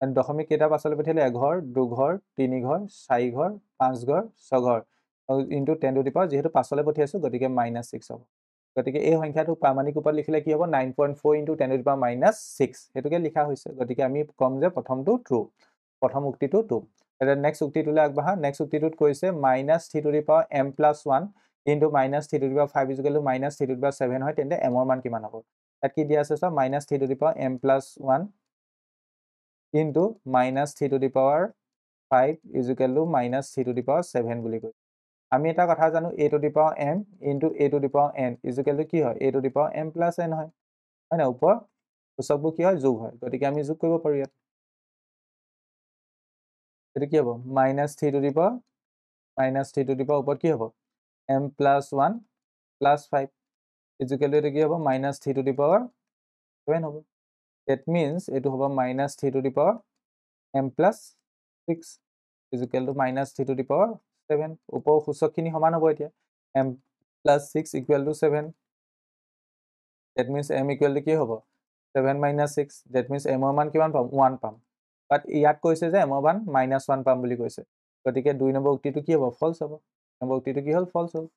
দশমিক কেইটা পাছলৈ পঠিয়ালে 1 ঘৰ 2 ঘৰ 3 ঘৰ 4 ঘৰ 5 ঘৰ 6 ঘৰ ইনটু 10 টু দি পাৱাৰ যেহেতু পাছলৈ পঠিয়াইছো গতিকে -6 হ'ব গতিকে এই সংখ্যাটো প্ৰামাণিক ৰূপত লিখিলে কি হ'ব 9.4 ইনটু 10 টু দি পাৱাৰ -6 হেতুকে লিখা হৈছে গতিকে আমি কম যে প্ৰথমটো ট্ৰু প্ৰথম উক্তিটো ট্ৰু এটা নেক্সট উক্তিটোলৈ আগবাঢ়া নেক্সট উক্তিটোত কৈছে -3 to the power m+1 into -3 to the power 5 equal two -3 to the power 7 হয় তেন্তে m ৰ মান কিমান হ'ব তাত কি দিয়া আছে সব -3 to the power m+1 into -3 to the power 5 is equal to -3 to the power 7 বুলি কয় আমি এটা কথা জানো a to the power m into a to the power n is equal to কি হয় a to the power m plus n হয় হয় না ওপৰ সূচকবোৰ কি হয় যোগ হয় গতিকে আমি যোগ কৰিব পাৰো ইয়াত এটো কি হ'ব -3 to the power ওপৰত কি হ'ব m plus 1 plus 5 is equal to কি হ'ব -3 to the power 7 হ'ব that means এটো হ'ব -3 to the power m plus 6 is equal to -3 to the power 7 ওপৰ সূচকখিনি সমান হ'ব এতিয়া m plus 6 equal to 7 that means m equal to কি হ'ব 7 minus 6 that means m ৰ মান কিমান পাম 1 পাম বাট ইয়াত কৈছে যে m ৰ মান -1 পাম বুলি কৈছে গতিকে 2 নম্বৰ উক্তিটো কি হ'ব ফলছ হ'ব নম্বৰ উক্তিটো কি হ'ল ফলছ হ'ল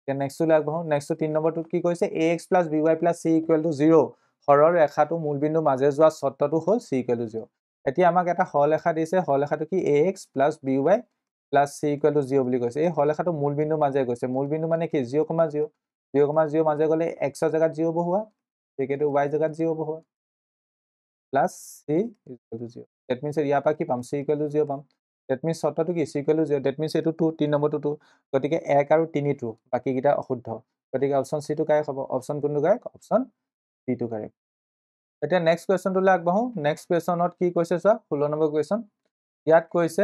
নেক্সট লৈ আগবাঢ়ো নেক্সট 3 নম্বৰটোত কি কৈছে ax plus by plus c equal to 0 সৰল ৰেখাটো মূলবিন্দু মাজে যোৱা চৰ্তটো হ'ল c equal to 0 এতিয়া আমাক এটা সৰলৰেখা দিছে সৰলৰেখাটো কি ax plus by plus c equal to 0 বুলি কৈছে এই সৰলৰেখাটো মূলবিন্দু মাজে গৈছে মূলবিন্দু মানে কি 0,0 0,0 মাজে গ'লে x ৰ জাগাত 0 বহোৱা একেটো y জাগাত 0 বহোৱা plus c equal to 0 that means ইয়াৰ পৰা কি পাম c equal to 0 পাম that means চৰ্তটো কি c equal to 0 that means এটো 2 3 নম্বৰটো 2 গতিকে 1 আৰু 3 ট্ৰু বাকি কিটা অশুদ্ধ গতিকে অপচন c টো কাৰেক্ট হ'ব অপচন কোনটো কাৰেক্ট অপচন c টো কাৰেক্ট এতিয়া নেক্সট কোৱেশ্চনটোলৈ আগবাঢ়ো নেক্সট কোৱেশ্চনত কি কৈছে চোৱা 16 নম্বৰ কোৱেশ্চন ইয়াত কৈছে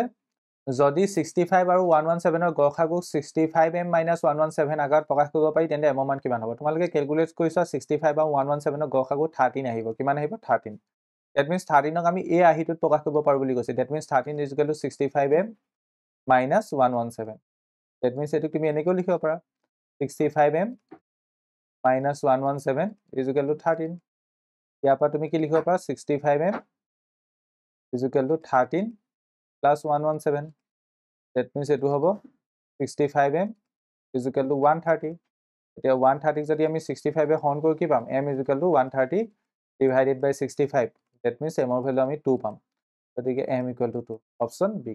যদি 65 আৰু 117 ৰ গড়খাগু 65m - 117 আকাৰত প্ৰকাশ কৰিব পাৰি তেন্তে m ৰ মান কিমান হ'ব তোমালোকে ক্যালকুলেট কৰিছা 65 আৰু 117 ৰ গড়খাগু 13 আহিব কিমান আহিব 13 that means 13 ক আমি a আহিটোত প্ৰকাশ কৰিব পাৰো বুলি কৈছে that means 13 is equal to 65m - 117 that means এটো তুমি এনেকৈ লিখিব পাৰা 65m - 117 is equal to 13 ইয়াৰ পৰা তুমি কি লিখিব পাৰা 65m is equal to 13 plus 117 that means এটো হ'ব 65m is equal to 130 এতিয়া 130 যদি আমি 65 এ হৰণ কৰো কি পাম m is equal to 130 divided by 65 that means m ৰ ভ্যালু আমি 2 পাম গতিকে m equal to 2 option B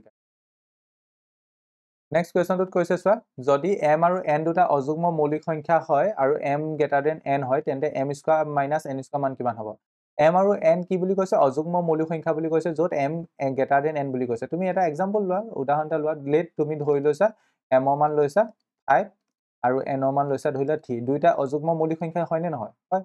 next কোৱেশ্চনটোত কৈছে চোৱা যদি m আৰু n দুটা অযুগ্ম মৌলিক সংখ্যা হয় আৰু m greater than n হয় তেন্তে m square minus n square মান কিমান হ'ব m আৰু n কি বুলি কৈছে অযুগ্ম মৌলিক সংখ্যা বুলি কৈছে যত m greater than n বুলি কৈছে তুমি এটা एग्जांपल লোৱা উদাহৰণ এটা লোৱা লেট তুমি ধৰি লৈছা m ৰ মান লৈছা 5 আৰু n ৰ মান লৈছা ধৰিলা 3 দুইটা অযুগ্ম মৌলিক সংখ্যা হয় নে নহয় হয়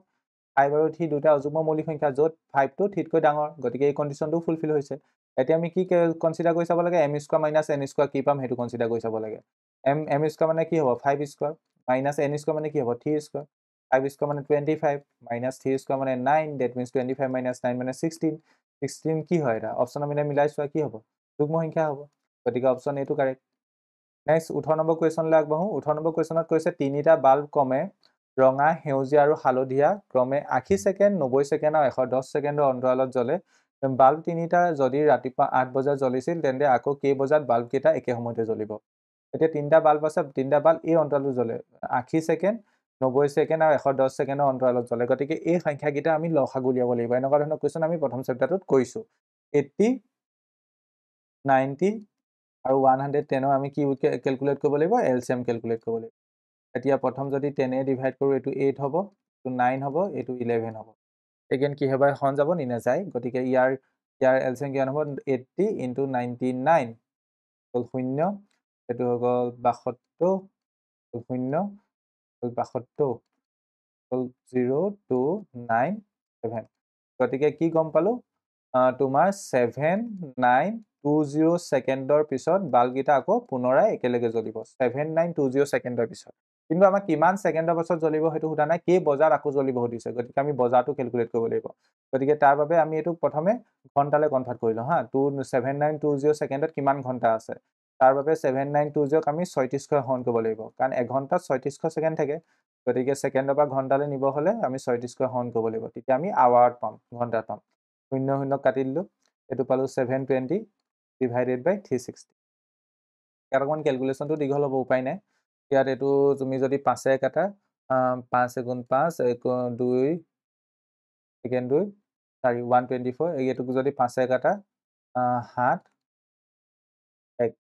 5 আৰু 3 দুইটা অযুগ্ম মৌলিক সংখ্যা যত 5 টো 3 তকৈ ডাঙৰ গতিকে এই কন্ডিশনটো ফুলফিল হৈছে এতিয়া আমি কি কনসিডাৰ কৰি চাব লাগে m square minus n square কি পাম হেতু কনসিডাৰ কৰি চাব লাগে m স্কোয়ার মানে কি হ'ব 5 স্কোয়ার মাইনাস n স্কোয়ার মানে কি হ'ব 3 স্কোয়ার 5 স্কোয়ার মানে 25 মাইনাস 3 স্কোয়ার মানে 9 দ্যাট মিন্স 25 মাইনাস 9 মানে 16 16 কি হয় এটা অপচনৰ মিলাই মিলাই চোৱা কি হ'ব যুগ্ম সংখ্যা হ'ব গতিকে অপচন এটো কাৰেক্ট নেক্সট 18 নম্বৰ কুৱেশ্যনলৈ আগবাঢ়ো 18 নম্বৰ কুৱেশ্যনত কৈছে তিনিটা বাল্ব কমে ৰঙা সেউজীয়া আৰু হালধীয়া ক্ৰমে 80 ছেকেণ্ড 90 ছেকেণ্ড আৰু 110 ছেকেণ্ডৰ অন্তৰালত জ্বলে বাল্ব তিনিটা যদি ৰাতিপুৱা 8 বজাত জ্বলিছিল তেন্তে আকৌ কেই বজাত বাল্ব কেইটা একে সময়তে জ্বলিব এতিয়া তিনিটা বাল্ব আছে তিনিটা বাল্ব এই অন্তৰালত জ্বলে 80 ছেকেণ্ড 90 ছেকেণ্ড আৰু 110 ছেকেণ্ডৰ অন্তৰালত জ্বলে গতিকে এই সংখ্যাকেইটা আমি লসাগু উলিয়াব লাগিব এনেকুৱা ধৰণৰ কুৱেশ্যন আমি প্ৰথম চেপ্টাৰটোত কৰিছোঁ 80 90 আৰু 110 আমি কি ক্যালকুলেট কৰিব লাগিব এলসিএম ক্যালকুলেট কৰিব লাগিব এতিয়া প্ৰথম যদি 10 এ ডিভাইড কৰো এটো 8 হ'ব এটো 9 হ'ব এটো 11 হ'ব এগেইন কি হ'ব হন যাব নি না যায় গতিকে ইয়াৰ এলসিএম কিমান হ'ব 80 * 99 হল 0 এটো হ'ল 72 হল 0 হল 72 হল 0297 গতিকে কি গম পালো তোমাৰ 7920 সেকেন্ডৰ পিছত বাল্বগিটা আকৌ পুনৰাই একেলগে জ্বলিব 7920 সেকেন্ডৰ পিছত কিন্তু আমাক কিমান সেকেন্ডৰ পিছত জ্বলিব হেতু হুদা নাই কি বজাৰ আকৌ জ্বলিব হুদিছে গতিকে আমি বজাৰটো ক্যালকুলেট কৰিব লাগিব গতিকে তাৰ বাবে আমি এটো প্ৰথমে ঘন্টালৈ কনভাৰ্ট কৰিলো হা 7920 সেকেন্ডত কিমান ঘন্টা আছে তাৰ বাবে 7920 ক আমি 36 কৈ হৰণ কৰিব লাগিব কাৰণ 1 ঘন্টাত 36 সেকেন্ড থাকে গতিকে সেকেন্ডৰ পৰা ঘন্টালৈ নিব হলে আমি 36 কৈ হৰণ কৰিব লাগিব তেতিয়া আমি আৱাৰত পাম ঘন্টা পাম 0 কাটি দিলো এটো পালো 720 ডিভাইডেড বাই 360 কারণ ক্যালকুলেশনটো দীঘল হ'ব উপায় নাই ইয়াত এটো তুমি যদি 5 এ কাটা 5 * 5 2 again 2 sorry 124 এটো যদি 5 এ কাটা 7 1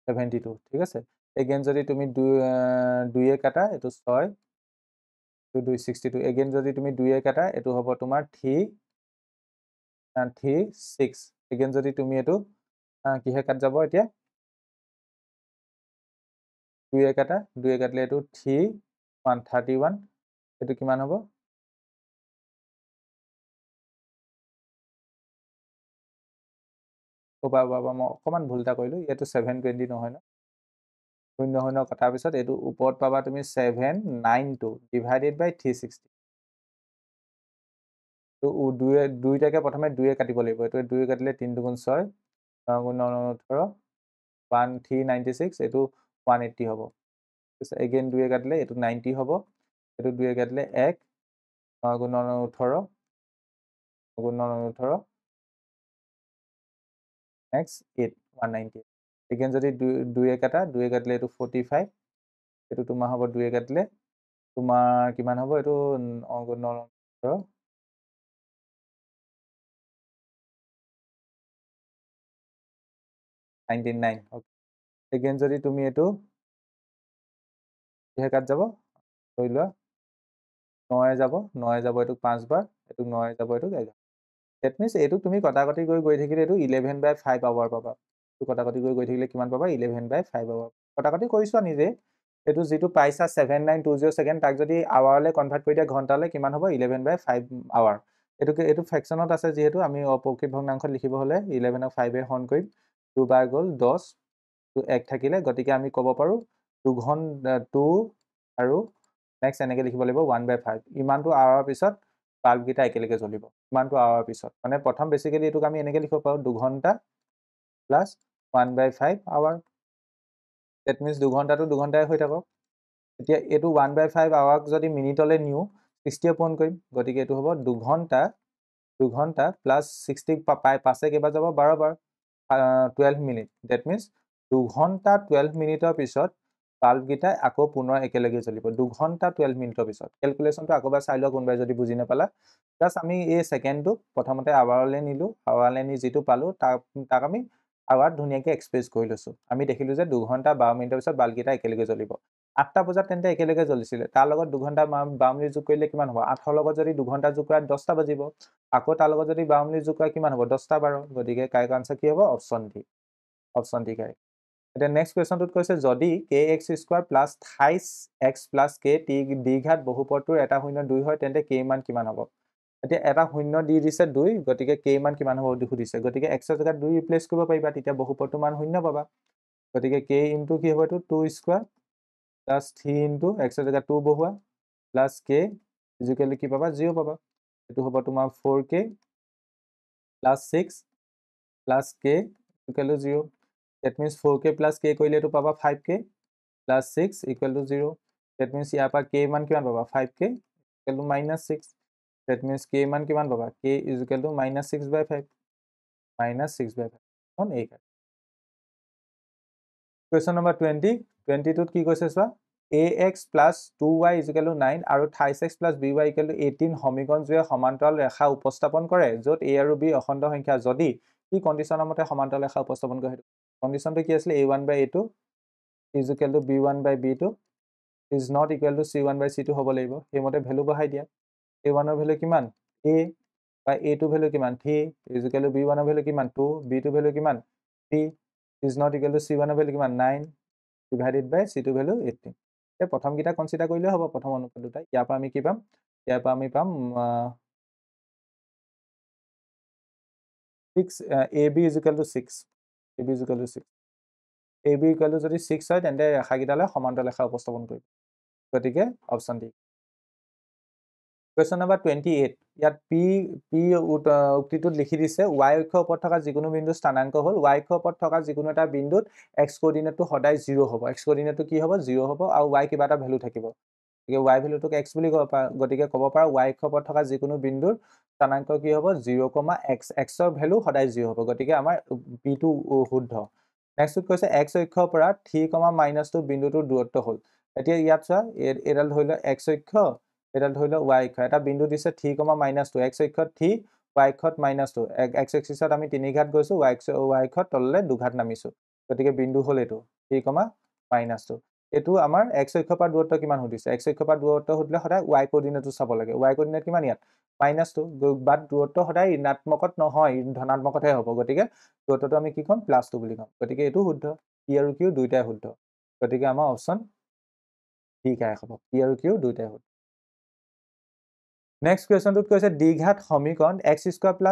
72 ঠিক আছে again যদি তুমি 2 এ কাটা এটো 6 262 again যদি তুমি 2 এ কাটা এটো হ'ব তোমাৰ 3 36 again যদি তুমি এটো কিহে কাট যাব এতিয়া 2 এ কাটলে এটো 3 131 এটো কিমান হ'ব বাবা মই অকমান ভুলটা কৰিলো এটো 720 নহয় না 0 কাটাৰ পিছত এটো ওপৰত পাবা তুমি 792 ডিভাইডেড বাই 360 তো 2টাকে প্ৰথমে 2 এ কাটিব লাগিব এটো 2 কাটিলে 3 * 6 9 18 1396 এটো 180 হ'ব again 2 এ কাটিলে এটো 90 হ'ব এটো 2 এ কাটিলে 1 9 9 18 9 18 next 8 190 again যদি 2 এ কাটিলে এটো 45 এটো তোমাৰ হ'ব 2 এ কাটিলে তোমাৰ কিমান হ'ব এটো 9 18 99 okay again যদি তুমি এটো কিহে কাট যাব ধৰি লোৱা 9 এ যাব এটো 5 বাৰ এটো 9 এ যাব এটো 11 that means এটো তুমি কটাকটি গৈ থাকিলে এটো 11/5 আৱাৰ পাবা এটো কটাকটি গৈ থাকিলে কিমান পাবা 11/5 আৱাৰ কটাকটি কৰিছোৱা নিজে এটো যেটো পাইছা 7920 সেকেন্ড তাক যদি আৱাৰলে কনভাৰ্ট কৰি দিয়া ঘন্টালে কিমান হ'ব 11/5 আৱাৰ এটো ফ্ৰেকশনত আছে যেহেতু আমি অপৌকিক ভগ্নাংশত লিখিব হলে 11 ক 5 এ হৰণ কৰিম 2 বাৰ গল 10 তো 1 থাকিলে গতিকে আমি ক'ব পাৰো 2 আৰু নেক্সট এনেকে লিখিব লাগিব 1/5 ইমানটো আৱাৰ পিছত বাল্ব গিটা একেলগে জ্বলিব ইমানটো আৱাৰ পিছত মানে প্ৰথম বেসিক্যালি এটোক আমি এনেকে লিখিব পাৰো 2 ঘন্টা প্লাস 1/5 আৱাৰ that means 2 ঘন্টাটো 2 ঘন্টাই হৈ থাকক এতিয়া এটো 1/5 আৱাৰক যদি মিনিটলে নিউ 60 অপন কৰিম গতিকে এটো হ'ব 2 ঘন্টা প্লাস 60 পাই 5 এ কেবা যাব 12 বাৰ 12 মিনিট that means 2 ঘন্টা 12 মিনিটৰ পিছত বাল্ব গিটা আকৌ পুনৰ একেলগে জ্বলিব 2 ঘন্টা 12 মিনিটৰ পিছত ক্যালকুলেশনটো আকবাৰ চাই লোৱা কোনবাই যদি বুজি নাপালা প্লাস আমি এই সেকেন্ডটো প্ৰথমতে আৱাৰলে নিলো আৱাৰলে নি যেটো পালো তাক আমি আৱাৰ ধুনিয়াকে এক্সপ্ৰেস কৰি লৈছো আমি দেখিলো যে 2 ঘন্টা 12 মিনিটৰ পিছত বাল্ব গিটা একেলগে জ্বলিব 8টা বজাত তেন্তে একেলগে জ্বলিছিলে তাৰ লগত 2 ঘন্টা 12 মিনিট যোগ কৰিলে কিমান হ'ব 8ৰ লগত যদি 2 ঘন্টা যোগ কৰা 10টা বাজিব আকৌ তাৰ লগত যদি 12 মিনিট যোগ কৰা কিমান হ'ব 10টা 12 গতিকে কাৰেক্ট আনসাৰ কি হ'ব অপচন ডি কাৰেক্ট এটা নেক্সট কোৱেশ্যনটোত কৈছে যদি kx² + 28x + k t দ্বিঘাত বহুপদটোৰ এটা শূন্য 2 হয় তেন্তে k মান কিমান হ'ব এতিয়া এটা শূন্য দি দিছে 2 গতিকে k মান কিমান হ'ব সুধিছে গতিকে x ৰ জাগাত 2 ৰিপ্লেস কৰিব পাৰিবা তেতিয়া বহুপদটোৰ মান শূন্য পাবা গতিকে k ইনটু কি হ'ব এটো 2 স্কয়াৰ প্লাস 3 ইনটু x এৰ জায়গা 2 বহুৱা প্লাস k ইকুয়াল কি পাবা 0 পাবা এটো হ'ব তোমাৰ 4k plus 6 plus k equal 0 that means 4k plus k কইলে এটো পাবা 5k plus 6 equal to 0 that means ইয়াৰ পৰা k মান কিমান পাবা 5k equal to -6 that means k মান কিমান পাবা k is equal to -6/5 -6/5 on a question number 20 22 কি কৈছে চোৱা ax plus 2y is equal to 9 আৰু 28x plus by equal to 18 সমীকৰণজোৰে সমান্তৰাল ৰেখা উপস্থাপন কৰে য'ত a আৰু b অখণ্ড সংখ্যা যদি কি কন্ডিশনৰ মতে সমান্তৰাল ৰেখা উপস্থাপন কৰে কন্ডিশনটো কি আছিল a1 by a2 is equal to b1 by b2 is not equal to c1 by c2 হ'ব লাগিব হেমতে ভ্যালু বহাই দিয়া a1 ৰ ভ্যালু কিমান a by a2 ভ্যালু কিমান 3 is equal to b1 ৰ ভ্যালু কিমান 2 b2 ভ্যালু কিমান 3 is not equal to c1 ৰ ভ্যালু কিমান 9 divided by c2 ভ্যালু 18 এ প্ৰথম কিটা কনসিডাৰ কৰিলে হ'ব প্ৰথম অনুপাত দুটা ইয়াৰ পৰা আমি কি পাম ইয়াৰ পৰা আমি পাম 6 ab is equal to 6 ab is equal to 6 ab equal to যদি 6 হয় তেন্তে ৰেখাগিটালে সমান্তৰাল ৰেখা উপস্থাপন কৰিব গতিকে অপচন ডি question number 28 ইয়াত p উক্তিটোত লিখি দিছে y অক্ষৰ ওপৰত থকা যিকোনো বিন্দু স্থানাঙ্ক হ'ল y অক্ষৰ ওপৰত থকা যিকোনো এটা বিন্দুত x কোঅৰ্ডিনেটটো সদায় 0 হ'ব x কোঅৰ্ডিনেটটো কি হ'ব 0 হ'ব আৰু y কিবা এটা ভ্যালু থাকিব গতিকে y ভ্যালুটোক x বুলি ক'ব পাৰা গতিকে ক'ব পাৰা y অক্ষৰ ওপৰত থকা যিকোনো বিন্দুৰ স্থানাঙ্ক কি হ'ব 0, x x ৰ ভ্যালু সদায় 0 হ'ব গতিকে আমাৰ p টো শুদ্ধ নেক্সট কৈছে x অক্ষৰ পৰা 3, -2 বিন্দুটোৰ দূৰত্ব হ'ল এতিয়া ইয়াত চোৱা এডাল ধৰিল x অক্ষ এডাল ধৰিল y অক্ষ এটা বিন্দু দিছে 3, -2 x অক্ষত 3 y অক্ষত -2 x এক্সিছত আমি 3 ঘাত গৈছো y অক্ষত তললে 2 ঘাত নামিছো গতিকে বিন্দু হ'ল এটো 3, এটো আমাৰ x অক্ষৰ পৰা দূৰত্ব কিমান হৈদিছে x অক্ষৰ পৰা দূৰত্ব হদিলে সদায় y কোঅৰ্ডিনেটটো চাব লাগে y কোঅৰ্ডিনেট কিমান ইয়াত -2 বাট দূৰত্ব সদায় ঋণাত্মকত নহয় ধনাত্মকতহে হ'ব গতিকে দূৰত্বটো আমি কি কম +2 বুলি কম গতিকে এটো শুদ্ধ p আৰু q দুইটাই শুদ্ধ গতিকে আমাৰ অপচন ডি কাৰেক্ট হ'ব p আৰু q দুইটাই শুদ্ধ নেক্সট কোৱেশ্যনটোত কৈছে দ্বিঘাত সমীকৰণ x²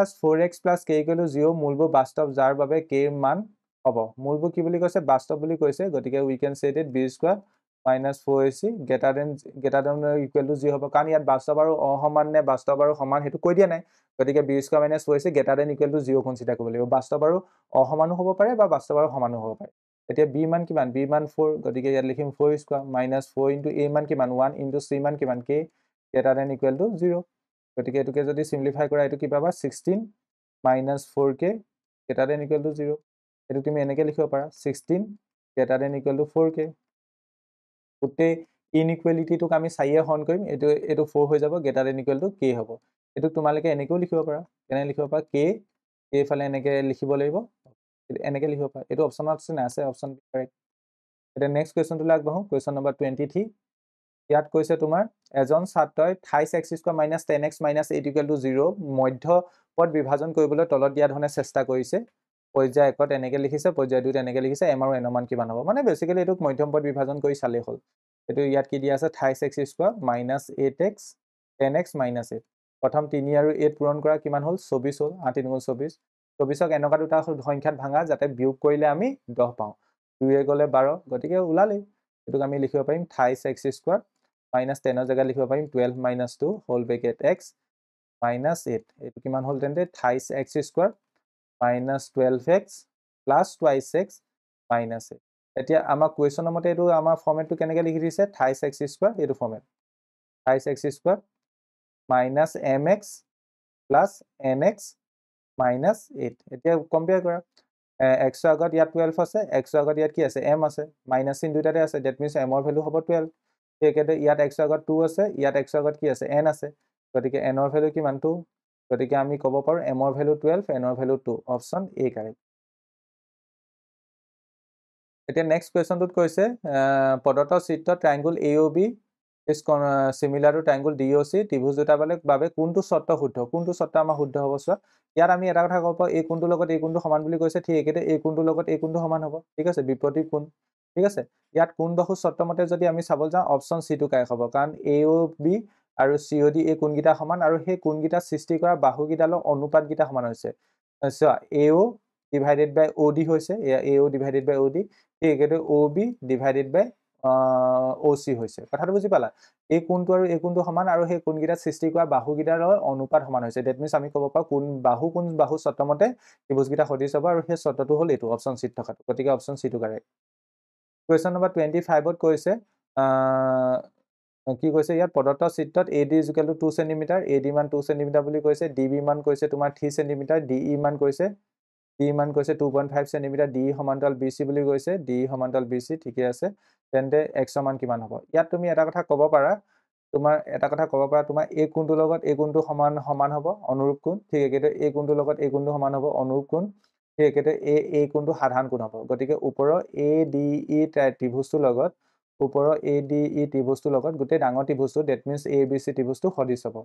+ 4x + k = 0 মূলবোৰ বাস্তৱ যাৰ বাবে k ৰ মান হ'ব মূলবোৰ কি বুলি কৈছে বাস্তৱ বুলি কৈছে গতিকে we can say that b² - 4ac greater than or equal to 0 হ'ব কাৰণ ইয়াত বাস্তৱ আৰু অসমান নে বাস্তৱ আৰু সমান হেতু কৈ দিয়া নাই গতিকে b² - 4ac greater than equal to 0 consider কৰিব লাগিব বাস্তৱ আৰু অসমানো হ'ব পাৰে বা বাস্তৱ আৰু সমানো হ'ব পাৰে এতিয়া b মান কিমান b মান 4 গতিকে ইয়াত লিখিম 4² - 4 * a মান কিমান 1 * c মান কিমান k greater than equal to 0 গতিকে এটোকে যদি সিম্পলিফাই কৰা এটো কি পাবা 16 - 4k greater than equal to 0 এটো তুমি এনেকে লিখিব পাৰা 16 greater than equal to 4k উতে ইনইকুয়ালিটি টুক আমি 4 এ হৰণ কৰিম এটো 4 হৈ যাব greater than equal to k হ'ব এটো তোমালকে এনেকেও লিখিব পাৰা কেনে লিখিব পাৰা k ফালে এনেকে লিখিব লাগিব এনেকে লিখিব পাৰা এটো অপচনত আছে না আছে অপচন কাৰেক্ট এটা নেক্সট কোৱেশ্চন টু লাগবহু কোৱেশ্চন নম্বৰ 23 ইয়াত কৈছে তোমাৰ এজন ছাত্ৰই 28x² - 10x - 8 = 0 মধ্যপদ বিভাজন কৰিবলৈ তলত দিয়া ধৰণে চেষ্টা কৰিছে পৰ্যায় 1ত এনেকে লিখিছে পৰ্যায় 2ত এনেকে লিখিছে m আৰু n মান কিমান হ'ব মানে বেসিক্যালি এটোক মধ্যমপদ বিভাজন কৰি চালে হ'ল এটো ইয়াত কি দিয়া আছে 28x² - 8x 10x - 8 প্ৰথম 3 আৰু 8 পূৰণ কৰা কিমান হ'ল 24 হ'ল 8 × 24 24ক এনেকা দুটা সংখ্যাত ভাঙা যাতে বিয়োগ কৰিলে আমি 10 পাওঁ 2 এ গলে 12 গতিকে উলালে এটোক আমি লিখিব পাৰিম 28x² - 10 ৰ জায়গা লিখিব পাৰিম 12 - 2 হোল ব্ৰেকেট x - 8 এটো কিমান হ'ল তেন্তে 28x² - 12x + 2x - 8 এতিয়া আমাৰ কোৱেশ্চনৰ মতে এটো আমাৰ ফৰ্মেটটো কেনেকে লিখি দিছে 28x² এটো ফৰ্মেট 28x² - mx + nx - 8 এতিয়া কম্পেয়াৰ কৰা x ৰ আগত ইয়াত 12 আছে x ৰ আগত ইয়াত কি আছে m আছে মাইনাস চিন দুটাতে আছে দ্যাট মিন্স m ৰ ভ্যালু হ'ব 12 একেতে ইয়াত x ৰ আগত 2 আছে ইয়াত x ৰ আগত কি আছে n আছে গতিকে n ৰ ভ্যালু কিমান 2 গতিকে আমি ক'ব পাৰো m ৰ ভ্যালু 12 n ৰ ভ্যালু 2 অপচন a কাৰেক্ট এতিয়া নেক্সট কোৱেশ্চনটোত কৈছে পদত্ত চিত্ৰ ট্ৰায়াঙ্গল AOB is similar to triangle DOC ত্ৰিভুজ দুটাৰ বাবে কোনটো শৰ্ত শুদ্ধ কোনটো শৰ্ত আমাৰ শুদ্ধ হ'ব সো ইয়াত আমি এটা কথা ক'ব এই কোনটো লগত এই কোনটো সমান বুলি কৈছে ঠিক একেতে এই কোনটো লগত এই কোনটো সমান হ'ব ঠিক আছে বিপৰীত কোণ ঠিক আছে ইয়াত কোন বাহু শর্ত মতে যদি আমি চাবল যাওঁ অপচন সি টু কাই হ'ব কাৰণ AOB আৰু COD এই কোণগিটা সমান আৰু সেই কোণগিটা সৃষ্টি কৰা বাহুগিটালৰ অনুপাতগিটা সমান হৈছে সো AO ডিভাইডেড বাই OD হৈছে এয়া AO ডিভাইডেড বাই OD ঠিক একেদৰে OB ডিভাইডেড বাই OC হৈছে কথাটো বুজি পালা এই কোণটো আৰু এই কোণটো সমান আৰু সেই কোণকেইটাত সৃষ্টি কৰা বাহুকেইটাৰ অনুপাত সমান হৈছে দ্যাট মিন্স আমি ক'ব পাৰো কোণ বাহু চত্ৰমতে ত্ৰিভুজকেইটা সদৃশ হ'ব আৰু সেই চত্ৰটো হ'ল এইটো অপচন চিত থকাটো গতিকে অপচন চিটো কাৰেক্ট কুৱেশ্যন নম্বৰ 25ত কৈছে কি কৈছে ইয়াত প্ৰদত্ত চিত্ৰত AD = 2 সেন্টিমিটাৰ AD মান 2 সেন্টিমিটাৰ বুলি কৈছে DB মান কৈছে তোমাৰ 3 সেন্টিমিটাৰ DE মান কৈছে 2.5 সেন্টিমিটাৰ DE সমান্তৰাল BC বুলি কৈছে DE সমান্তৰাল BC ঠিকে আছে তেন্তে x মান কিমান হ'ব ইয়াত তুমি এটা কথা ক'ব পাৰা তোমাৰ এই কোণটোৰ লগত এই কোণটো সমান হ'ব অনুৰূপ কোণ ঠিক একেদৰে এই কোণটোৰ লগত এই কোণটো সমান হ'ব অনুৰূপ কোণ ঠিক একেদৰে এই কোণটো সাধাৰণ কোণ হ'ব গতিকে ওপৰৰ ADE ত্ৰিভুজটোৰ লগত গোটেই ডাঙৰ ত্ৰিভুজটো দ্যাট মিন্স ABC ত্ৰিভুজটো সদৃশ হ'ব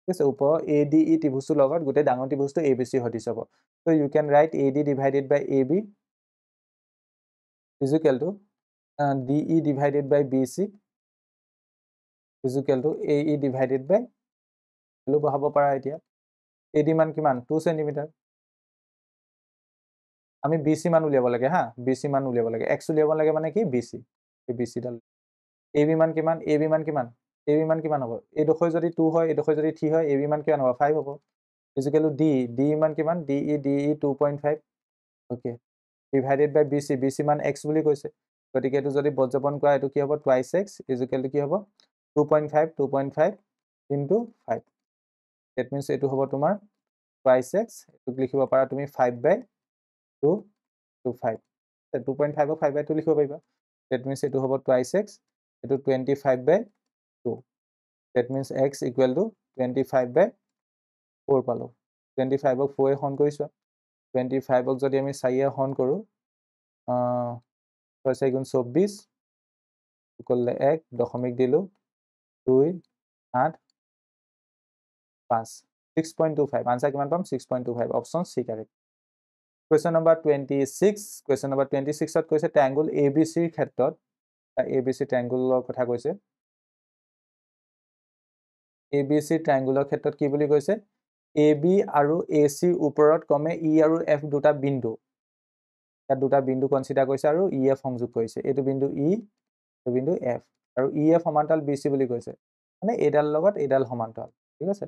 ঠিক আছে ওপৰৰ ADE ত্ৰিভুজটোৰ লগত গোটেই ডাঙৰ ত্ৰিভুজটো ABC সদৃশ হ'ব so you can write AD divided by AB is equal to DE divided by BC is equal to AE divided by value বহাব পাৰা এতিয়া AD মান কিমান 2 সেন্টিমিটাৰ আমি BC মান উলিয়াব লাগে হা BC মান উলিয়াব লাগে x উলিয়াব লাগে মানে কি BC এই BC ডাল AB মান কিমান AB মান হ'ব এইডোখৰ যদি 2 হয় এইডোখৰ যদি 3 হয় AB মান কিমান হ'ব 5 হ'ব is equal to DE মান কিমান DE 2.5 ওকে ডিভাইডেড বাই BC মান x বুলি কৈছে গতিকে এটো যদি বজ্ৰপন কৰা এটো কি হ'ব twice x is equal to কি হ'ব 2.5 into 5 that means এটো হ'ব তোমাৰ twice x এটো লিখিব পাৰা তুমি 5/2 to 5 2.5 ক 5/2 লিখিব পাৰিবা that means এটো হ'ব twice x এটো 25/2 that means x equal to 25/4 পালো 25 ক 4 এ হৰণ কৰিছো 25 ক যদি আমি 4 এ হৰণ কৰো 6 4 গুণ 24 ইকুয়াল 1 দশমিক দিলো 2 8 5 6.25 আনসার কিমান পাম 6.25 অপশন সি কারেক্ট Question number 26 ত কৈছে ট্ৰায়াঙ্গল ABC ৰ ক্ষেত্ৰত ABC ট্ৰায়াঙ্গলৰ কথা কৈছে ABC ট্ৰায়াঙ্গলৰ ক্ষেত্ৰত কি বুলি কৈছে AB আৰু AC ওপৰত কমে E আৰু F দুটা বিন্দু ইয়াত দুটা বিন্দু কনসিডাৰ কৰিছে আৰু EF সংযোগ কৰিছে এইটো বিন্দু E এইটো বিন্দু F আৰু EF সমান্তৰাল BC বুলি কৈছে মানে এডাল লগত এডাল সমান্তৰাল ঠিক আছে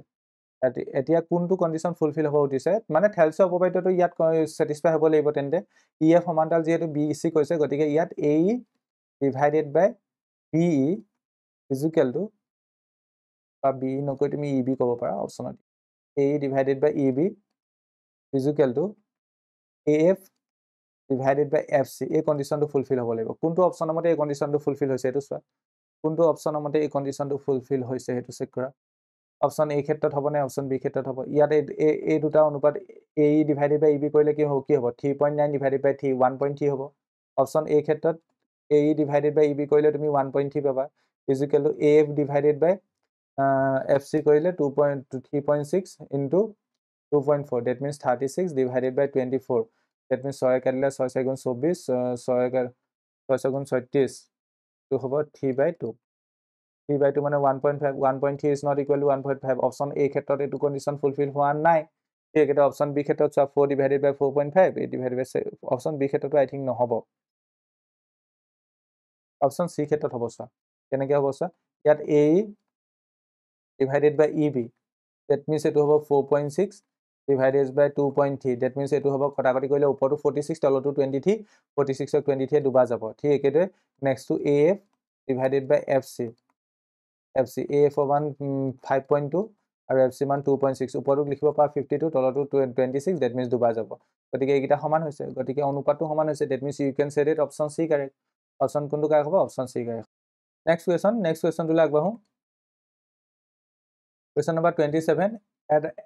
এতিয়া কোনটো কন্ডিশন ফুলফিল হ'ব উঠিছে মানে থেলছৰ উপপাদ্যটো ইয়াত স্যাটিসফাই হ'ব লাগিব তেন্তে EF সমান্তৰাল যেহেতু BC কৈছে গতিকে ইয়াত AE divided by BE is equal to বা BE নকৈ তুমি EB ক'ব পাৰা অপচনত AE divided by EB is equal to AF divided by FC এই কন্ডিশনটো ফুলফিল হ'ব লাগিব কোনটো অপচনৰ মতে এই কন্ডিশনটো ফুলফিল হৈছে এটো চোৱা কোনটো অপচনৰ মতে এই কন্ডিশনটো ফুলফিল হৈছে হেতু চেক কৰা অপচন A ক্ষেত্ৰত হ'ব নে অপচন B ক্ষেত্ৰত হ'ব ইয়াত এই দুটা অনুপাত AE divided by EB কৰিলে কি হ'ব 3.9 divided by 3 1.3 হ'ব অপচন A ক্ষেত্ৰত AE divided by EB কৰিলে তুমি 1.3 পাবা is equal to AF divided by FC কৰিলে 3.6 into 2.4 that means 36 divided by 24 that means 6 কাটিলে 6 4 গুণ 24 6 গুণ 36 তো হ'ব 3/2 3/2 মানে 1.5 1.3 is not equal to 1.5 option A ক্ষেত্ৰত এটো কন্ডিশন ফুলফিল হোৱা নাই ঠিক এটা option B ক্ষেত্ৰত 4 divided by 4.5 8 divided by option B ক্ষেত্ৰটো I think নহব option C ক্ষেত্ৰত হ'ব চোৱা কেনেকৈ হ'ব চোৱা ইয়াত AE divided by EB that means এটো হ'ব 4.6 divided by 2.3 that means এটো হ'ব কটাকটি কৰিলে ওপৰটো 46 তলটো 23 46 ক 23 এ দুবা যাব ঠিক একেদৰে next to AF divided by FC AF 5.2 আৰু FC মান 2.6 ওপৰটো লিখিব পাৰা 52 তলটো 26 that means দুবা যাব গতিকে এইকিটা সমান হৈছে গতিকে অনুপাতটো সমান হৈছে that means you can say that option C correct option কোনটো কাৰেক্ট হ'ব option C correct next question তুলে আগবাঢ়ো question number 27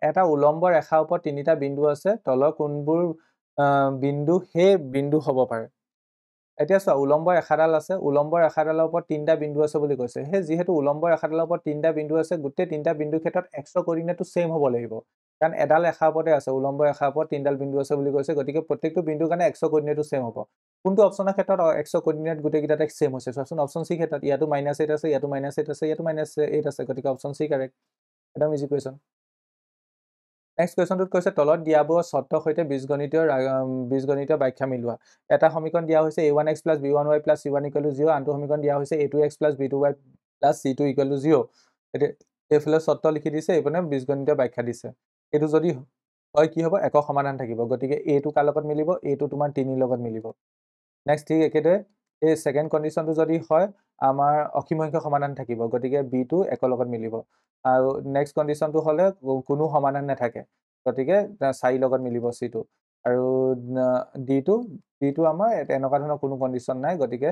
এটা উলম্ব ৰেখাৰ ওপৰত তিনিটা বিন্দু আছে তলৰ কোনবোৰ বিন্দু হে বিন্দু হ'ব পাৰে এতিয়া চোৱা উলম্ব ৰেখাডাল আছে উলম্ব ৰেখাডালৰ ওপৰত তিনিটা বিন্দু আছে বুলি কৈছে হে যেহেতু উলম্ব ৰেখাডালৰ ওপৰত তিনিটা বিন্দু আছে গোটেই তিনিটা বিন্দুৰ ক্ষেত্ৰত x কোঅৰ্ডিনেটটো সেম হ'ব লাগিব কাৰণ এডাল ৰেখাৰ ওপৰতে আছে উলম্ব ৰেখাৰ ওপৰত তিনিডাল বিন্দু আছে বুলি কৈছে গতিকে প্ৰত্যেকটো বিন্দুৰ কাৰণে x কোঅৰ্ডিনেটটো সেম হ'ব কোনটো অপচনৰ ক্ষেত্ৰত x কোঅৰ্ডিনেট গোটেই কিটাতে সেম হৈছে চোৱাচোন অপচন C ক্ষেত্ৰত ইয়াতো -8 আছে ইয়াতো -8 আছে ইয়াতো -8 আছে গতিকে অপচন C কাৰেক্ট একদম ইজি কোৱেশ্চন নেক্সট কুৱেশ্যনটোত কৈছে তলত দিয়াবোৰৰ চৰ্তৰ সৈতে বীজগণিতীয় ব্যাখ্যা মিলোৱা। এটা সমীকৰণ দিয়া হৈছে a1x + b1y + c1 = 0, আনটো সমীকৰণ দিয়া হৈছে a2x + b2y + c2 = 0। এতিয়া এইফালে চৰ্ত লিখি দিছে, এইপিনে বীজগণিতীয় ব্যাখ্যা দিছে। এইটো যদি হয় কি হ'ব, একক সমাধান থাকিব। গতিকে এইটো কাৰ লগত মিলিব, এইটো তোমাৰ 3 লগত মিলিব। নেক্সট ঠিক একেদৰে এই ছেকেণ্ড কণ্ডিশ্যনটো যদি হয়, আমাৰ অসীম সংখ্যক সমাধান থাকিব। গতিকে বিটো একৰ লগত মিলিব। আৰু নেক্সট কণ্ডিশ্যনটো হ'লে কোনো সমাধান নাথাকে। গতিকে 4 লগত মিলিব চিটো। আৰু ডিটো আমাৰ এনেকুৱা ধৰণৰ কোনো কণ্ডিশ্যন নাই। গতিকে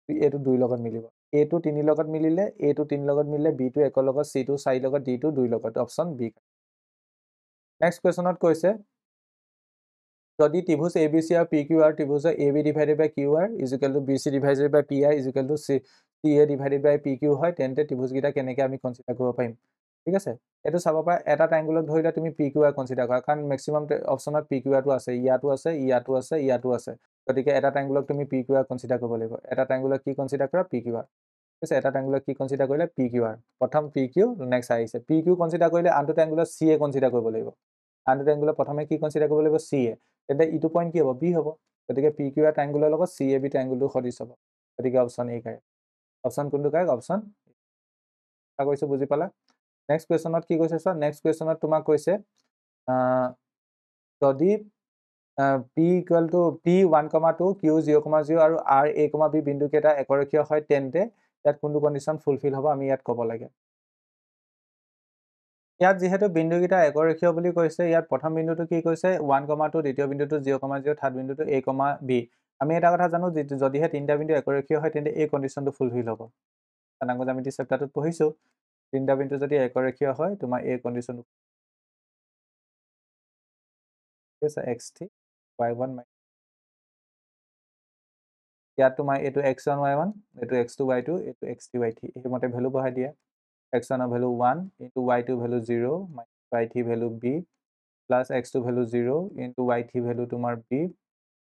এইটো 2 লগত মিলিব। এইটো 3 লগত মিলিলে, এইটো 3 লগত মিলিলে, বিটো একৰ লগত, চিটো 4 লগত, ডিটো 2 লগত। Option B. নেক্সট কুৱেশ্যনত কৈছে যদি ত্ৰিভুজ ABC আৰু PQR ত্ৰিভুজৰ AB ডিভাইডেড বাই QR = BC ডিভাইডেড বাই PI = CA ডিভাইডেড বাই PQ হয়, তেন্তে ত্ৰিভুজকেইটা কেনেকৈ আমি কনচিডাৰ কৰিব পাৰিম। ঠিক আছে, এইটো চাব পাৰা এটা ট্ৰাইংগুলক ধৰিলে তুমি PQR কনচিডাৰ কৰা, কাৰণ মেক্সিমাম অপশ্যনত PQRটো আছে, ইয়াতো আছে, ইয়াতো আছে, ইয়াতো আছে। গতিকে এটা ট্ৰাইংগুলক তুমি PQR কনচিডাৰ কৰিব লাগিব। এটা ট্ৰাইংগুলক কি কনচিডাৰ কৰা, PQR। ঠিক আছে, এটা ট্ৰাইংগুলক কি কনচিডাৰ কৰিলে, PQR। প্ৰথম PQ, নেক্সট আহিছে PQ কনচিডাৰ কৰিলে আনটো ট্ৰাইংগুলক CA কনচিডাৰ কৰিব লাগিব। আনটো ট্ৰাইংগুলক প্ৰথমে কি কনচিডাৰ কৰিব লাগিব, CA। তেন্তে ইটো পইণ্ট কি হ'ব, বি হ'ব। গতিকে PQR ট্ৰাইংগুলৰ লগত CAB ট্ৰাইংগুলটো সদৃশ হ'ব। গতিকে অপশ্যন এ কাৰেক্ট। অপশ্যন কোনটো কাৰেক্ট, অপশ্যন আশা কৰিছোঁ বুজি পালা। নেক্সট কুৱেশ্যনত কি কৈছে চোৱা, নেক্সট কুৱেশ্যনত তোমাক কৈছে যদি P = P1,2, Q 0,0 আৰু R A, B বিন্দুকেইটা একৰেখীয় হয়, তেন্তে ইয়াত কোনটো কণ্ডিশ্যন ফুলফিল হ'ব, আমি ইয়াত ক'ব লাগে। ইয়াত যিহেতু বিন্দুকেইটা একৰেখীয় বুলি কৈছে, ইয়াত প্ৰথম বিন্দুটো কি কৈছে 1,2, দ্বিতীয় বিন্দুটো 0,0, থাৰ্ড বিন্দুটো A, B। আমি এটা কথা জানো, যদিহে তিনিটা বিন্দু একৰেখীয় হয়, তেন্তে এই কণ্ডিশ্যনটো ফুলফিল হ'ব। স্থানাংক জ্যামিতি চেপ্টাৰটোত পঢ়িছোঁ, তিনিটা বিন্দু যদি একৰেখীয় হয়, তোমাৰ এই কণ্ডিশ্যনটো x3 y1 ইয়াত তোমাৰ এইটো x1 y1, এইটো x2 y2, এইটো x3 y3, এইমতে ভেলু বহাই দিয়া। x1 value 1 into y2 value 0 y3 value b plus x2 value 0 into y3 value তোমাৰ b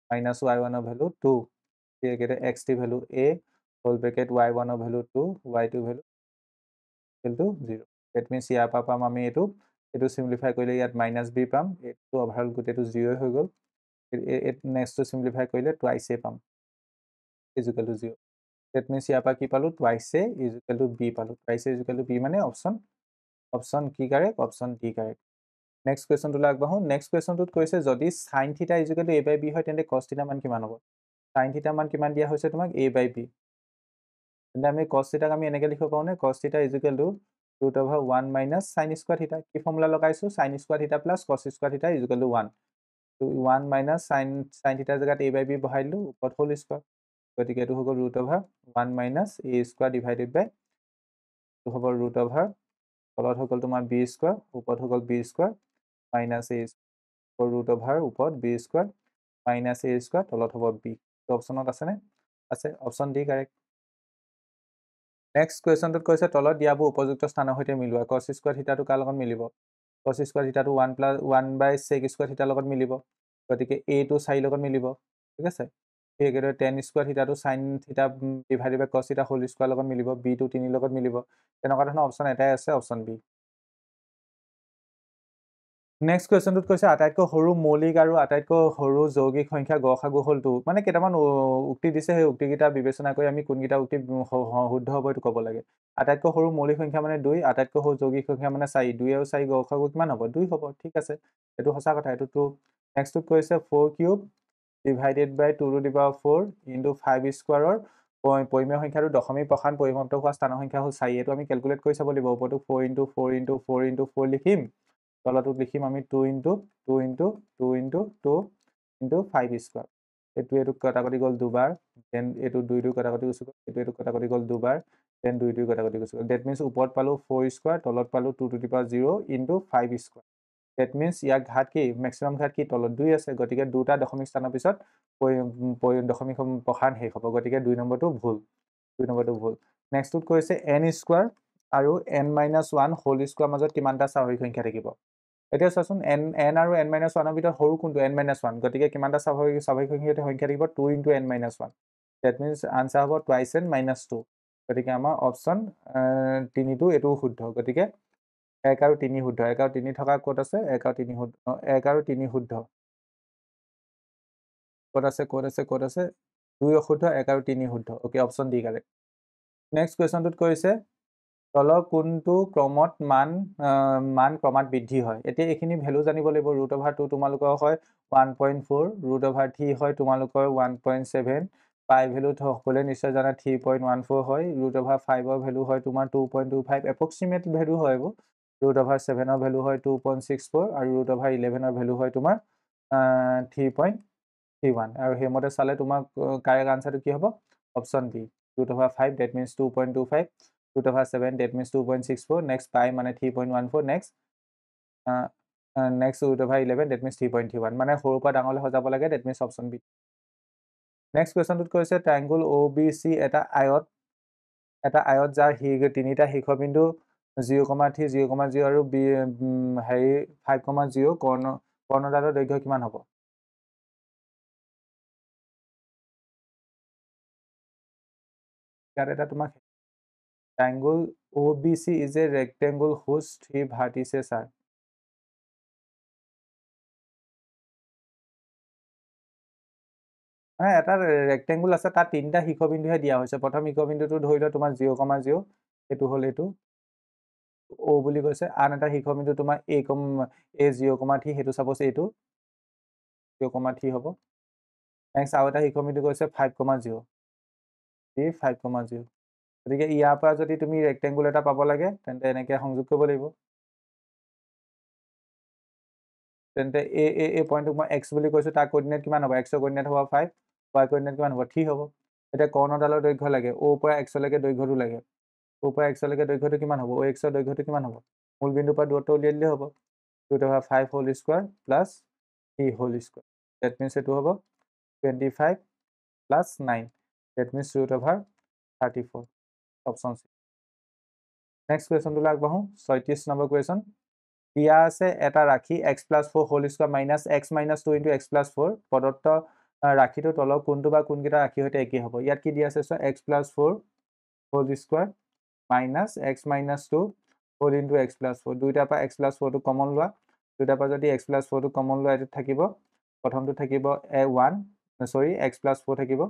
মাইনাছ y1 ভেলু 2। একেদৰে x3 value a whole bracket y1 value 2 y2 value 0। That means ইয়াৰ পৰা পাম আমি এইটো চিম্প্লিফাই কৰিলে ইয়াত মাইনাছ b পাম, এইটো অভাৰঅল গোটেইটো 0 হৈ গ'ল। নেক্সটটো চিম্প্লিফাই কৰিলে টুৱাইচ a পাম ইজুকেল টু 0। ডেট মিনছ ইয়াৰ পৰা কি পালোঁ, twice a equal to b পালোঁ। Twice a equal to b মানে অপশ্যন কি correct, option D correct. Next কুৱেশ্যনটোলৈ আগবাঢ়োঁ। নেক্সট কুৱেশ্যনটোত কৈছে যদি sine theta equal to a by b হয়, তেন্তে কছ থিটা মান কিমান হ'ব। সাইন থিটা মান কিমান দিয়া হৈছে তোমাক, a বাই b। তেন্তে আমি কছ থিটাক আমি এনেকৈ লিখিব পাৰোঁনে, cos theta equal to √1 minus sine square theta. কি ফৰ্মুলা লগাইছোঁ, sine square theta plus cos square theta equal to 1। 1 minus sine থিটাৰ জেগাত a বাই b বহাই দিলোঁ, ওপৰত হোল স্কোৱাৰ। গতিকে এইটো হৈ গ'ল √1 মাইনাছ a স্কোৱাৰ ডিভাইডেড বাই এইটো হ'ব √, তলত হৈ গ'ল তোমাৰ b স্কোৱাৰ, ওপৰত হৈ গ'ল b square minus a square, ওপৰত b square minus a square, তলত হ'ব b। অপশ্যনত আছেনে, আছে, অপশ্যন ডি কাৰেক্ট। নেক্সট কুৱেশ্যনটোত কৈছে তলত দিয়াবোৰ উপযুক্ত স্থানৰ সৈতে মিলোৱা। কছ স্কোৱাৰ থিটাটো কাৰ লগত মিলিব, কছ স্কোৱাৰ থিটাটো 1/sec স্কোৱাৰ থিটাৰ লগত মিলিব। গতিকে এটো 4 লগত মিলিব। ঠিক আছে, ঠিক একেদৰে টেন স্কোৱাৰ থিটাটো sine theta divided by cos theta whole square লগত মিলিব, বিটো 3 লগত মিলিব। তেনেকুৱা ধৰণৰ অপশ্যন এটাই আছে, অপশ্যন বি। নেক্সট কুৱেশ্যনটোত কৈছে আটাইতকৈ সৰু মৌলিক আৰু আটাইতকৈ সৰু যৌগিক সংখ্যা গসাগু হ'ল 2। মানে কেইটামান উক্তি দিছে, সেই উক্তিকেইটা বিবেচনা কৰি আমি কোনকেইটা উক্তি শুদ্ধ হ'ব এইটো ক'ব লাগে। আটাইতকৈ সৰু মৌলিক সংখ্যা মানে 2, আটাইতকৈ সৰু যৌগিক সংখ্যা মানে 4। 2 আৰু 4 গসাগু কিমান হ'ব, 2 হ'ব। ঠিক আছে, এইটো সঁচা কথা, এইটো ট্ৰু। নেক্সটটোত কৈছে 4³ ডিভাইডেড বাই 2⁴ ইনটু 5 স্কোৱাৰৰ পৰিমেয় সংখ্যাটো দশমিক প্ৰসাৰণ পৰিসমাপ্ত হোৱা স্থানৰ সংখ্যা হ'ল 4। এইটো আমি কেলকুলেট কৰি চাব লাগিব। ওপৰতো 4 × 4 × 4 × 4 লিখিম, তলটোত লিখিম আমি 2 × 2 × 2 × 2 × 5 স্কোৱাৰ। এইটো কটাকটি গ'ল দুবাৰ, দেন এইটো 2 কটাকটি গুচি গ'ল, এইটো কটাকটি গ'ল দুবাৰ, দেন 2 কটাকটি গুচি গ'ল। ডেট মিনছ ওপৰত পালোঁ 4 স্কোৱাৰ, তলত পালোঁ 2⁴ ইনটু 5 স্কোৱাৰ। ডেট মিনছ ইয়াৰ ঘাত কি, মেক্সিমাম ঘাত কি, তলত 2 আছে। গতিকে দুটা দশমিক স্থানৰ পিছত দশমিক প্ৰসাৰণ শেষ হ'ব। গতিকে 2 নম্বৰটো ভুল, 2 নম্বৰটো ভুল। নেক্সটটোত কৈছে n স্কোৱাৰ আৰু n-1 হোল স্কোৱাৰ মাজত কিমানটা স্বাভাৱিক সংখ্যা থাকিব। এতিয়া চোৱাচোন n আৰু n-1ৰ ভিতৰত সৰু কোনটো, n-1। গতিকে কিমানটা স্বাভাৱিক সংখ্যা থাকিব, 2 × n-1। ডেট মিনছ আনচাৰ হ'ব টুৱাইচ n - 2। গতিকে আমাৰ অপশ্যন 3টো এইটো শুদ্ধ। গতিকে 1 আৰু 3 শুদ্ধ 1 আৰু 3 থকা ক'ত আছে 1 আৰু 3 শুদ্ধ 1 আৰু 3 শুদ্ধ ক'ত আছে 2 অশুদ্ধ 1 আৰু 3 শুদ্ধ okay option D correct next কুৱেশ্যনটোত কৈছে তলৰ কোনটো ক্ৰমত মান ক্ৰমাৎ বৃদ্ধি হয় এতিয়া এইখিনি ভ্যালু জানিব লাগিব √2 তোমালোকৰ হয় 1.4 √3 হয় তোমালোকৰ 1.7 পাই ভ্যালু সকলে নিশ্চয় জানা 3.14 হয় √5 ৰ ভ্যালু হয় তোমাৰ 2.25 এপ্ৰক্সিমেট ভ্যালু হয় √7 ৰ ভ্যালু হয় 2.64 আৰু √11 ৰ ভ্যালু হয় তোমাৰ 3.31 আৰু হেমতে চালে তোমাৰ কাৰেক্ট আনসাৰটো কি হ'ব option B √5 that means 2.25 √7 that means 2.64 next pi মানে 3.14 next next √11 that means 3.31 মানে সৰুৰ পৰা ডাঙৰলৈ সজাব লাগে that means option B next কুৱেশ্যনটোত কৈছে ট্ৰায়াঙ্গল OBC এটা আয়ত যাৰ তিনিটা শীৰ্ষবিন্দু 0,3 0,0 আৰু হেৰি 5,0 কৰ্ণডালৰ দৈৰ্ঘ্য কিমান হ'ব ইয়াত এটা তোমাক triangle OBC is a rectangle whose 3 vertices are এটা ৰেক্টেংগুল আছে তাত তিনিটা শীৰ্ষবিন্দুহে দিয়া হৈছে প্ৰথম শীৰ্ষবিন্দুটো ধৰি লোৱা তোমাৰ 0,0 এটো হ'ল এটো O বুলি কৈছে আন এটা শীৰ্ষবিন্দু তোমাৰ A 0,3 হেতু সাপোজ এটো 0,3 হ'ব নেক্সট আৰু এটা শীৰ্ষবিন্দু কৈছে 5,0 এই 5,0 গতিকে ইয়াৰ পৰা যদি তুমি ৰেক্টেংগুল এটা পাব লাগে তেন্তে এনেকৈ সংযোগ কৰিব লাগিব তেন্তে এই পইণ্টটো মই x বুলি কৈছো তাৰ কোঅৰ্ডিনেট কিমান হ'ব x ৰ কোঅৰ্ডিনেট হ'ব 5 y কোঅৰ্ডিনেট কিমান হ'ব 3 হ'ব এটা কৰ্ণডালৰ দৈৰ্ঘ্য লাগে o পৰা x লৈকে দৈৰ্ঘ্যটো লাগে o পৰা x লৈকে দৈৰ্ঘ্যটো কিমান হ'ব o x ৰ দৈৰ্ঘ্যটো কিমান হ'ব মূল বিন্দুৰ পৰা দূৰত্ব উলিয়াই দিলে হ'ব √5 whole square plus 3 whole square that means এটো হ'ব 25 plus 9 that means √34 option C next কুৱেশ্যনটো আগবাঢ়ো 36 নম্বৰ কুৱেশ্যন দিয়া আছে এটা ৰাখি x + 4 whole square minus x - 2 * x + 4 প্ৰদত্ত ৰাখিটো তলৰ কোনটো বা কোনকেইটা ৰাখি হৈতে একে হ'ব ইয়াত কি দিয়া আছে so x + 4 whole square minus x - 2 whole into x + 4 দুইটাৰ পৰা x + 4 টো কমন লোৱা দুইটাৰ পৰা যদি x + 4 টো কমন লোৱা এটো থাকিব প্ৰথমটো থাকিব a1 সৰি x + 4 থাকিব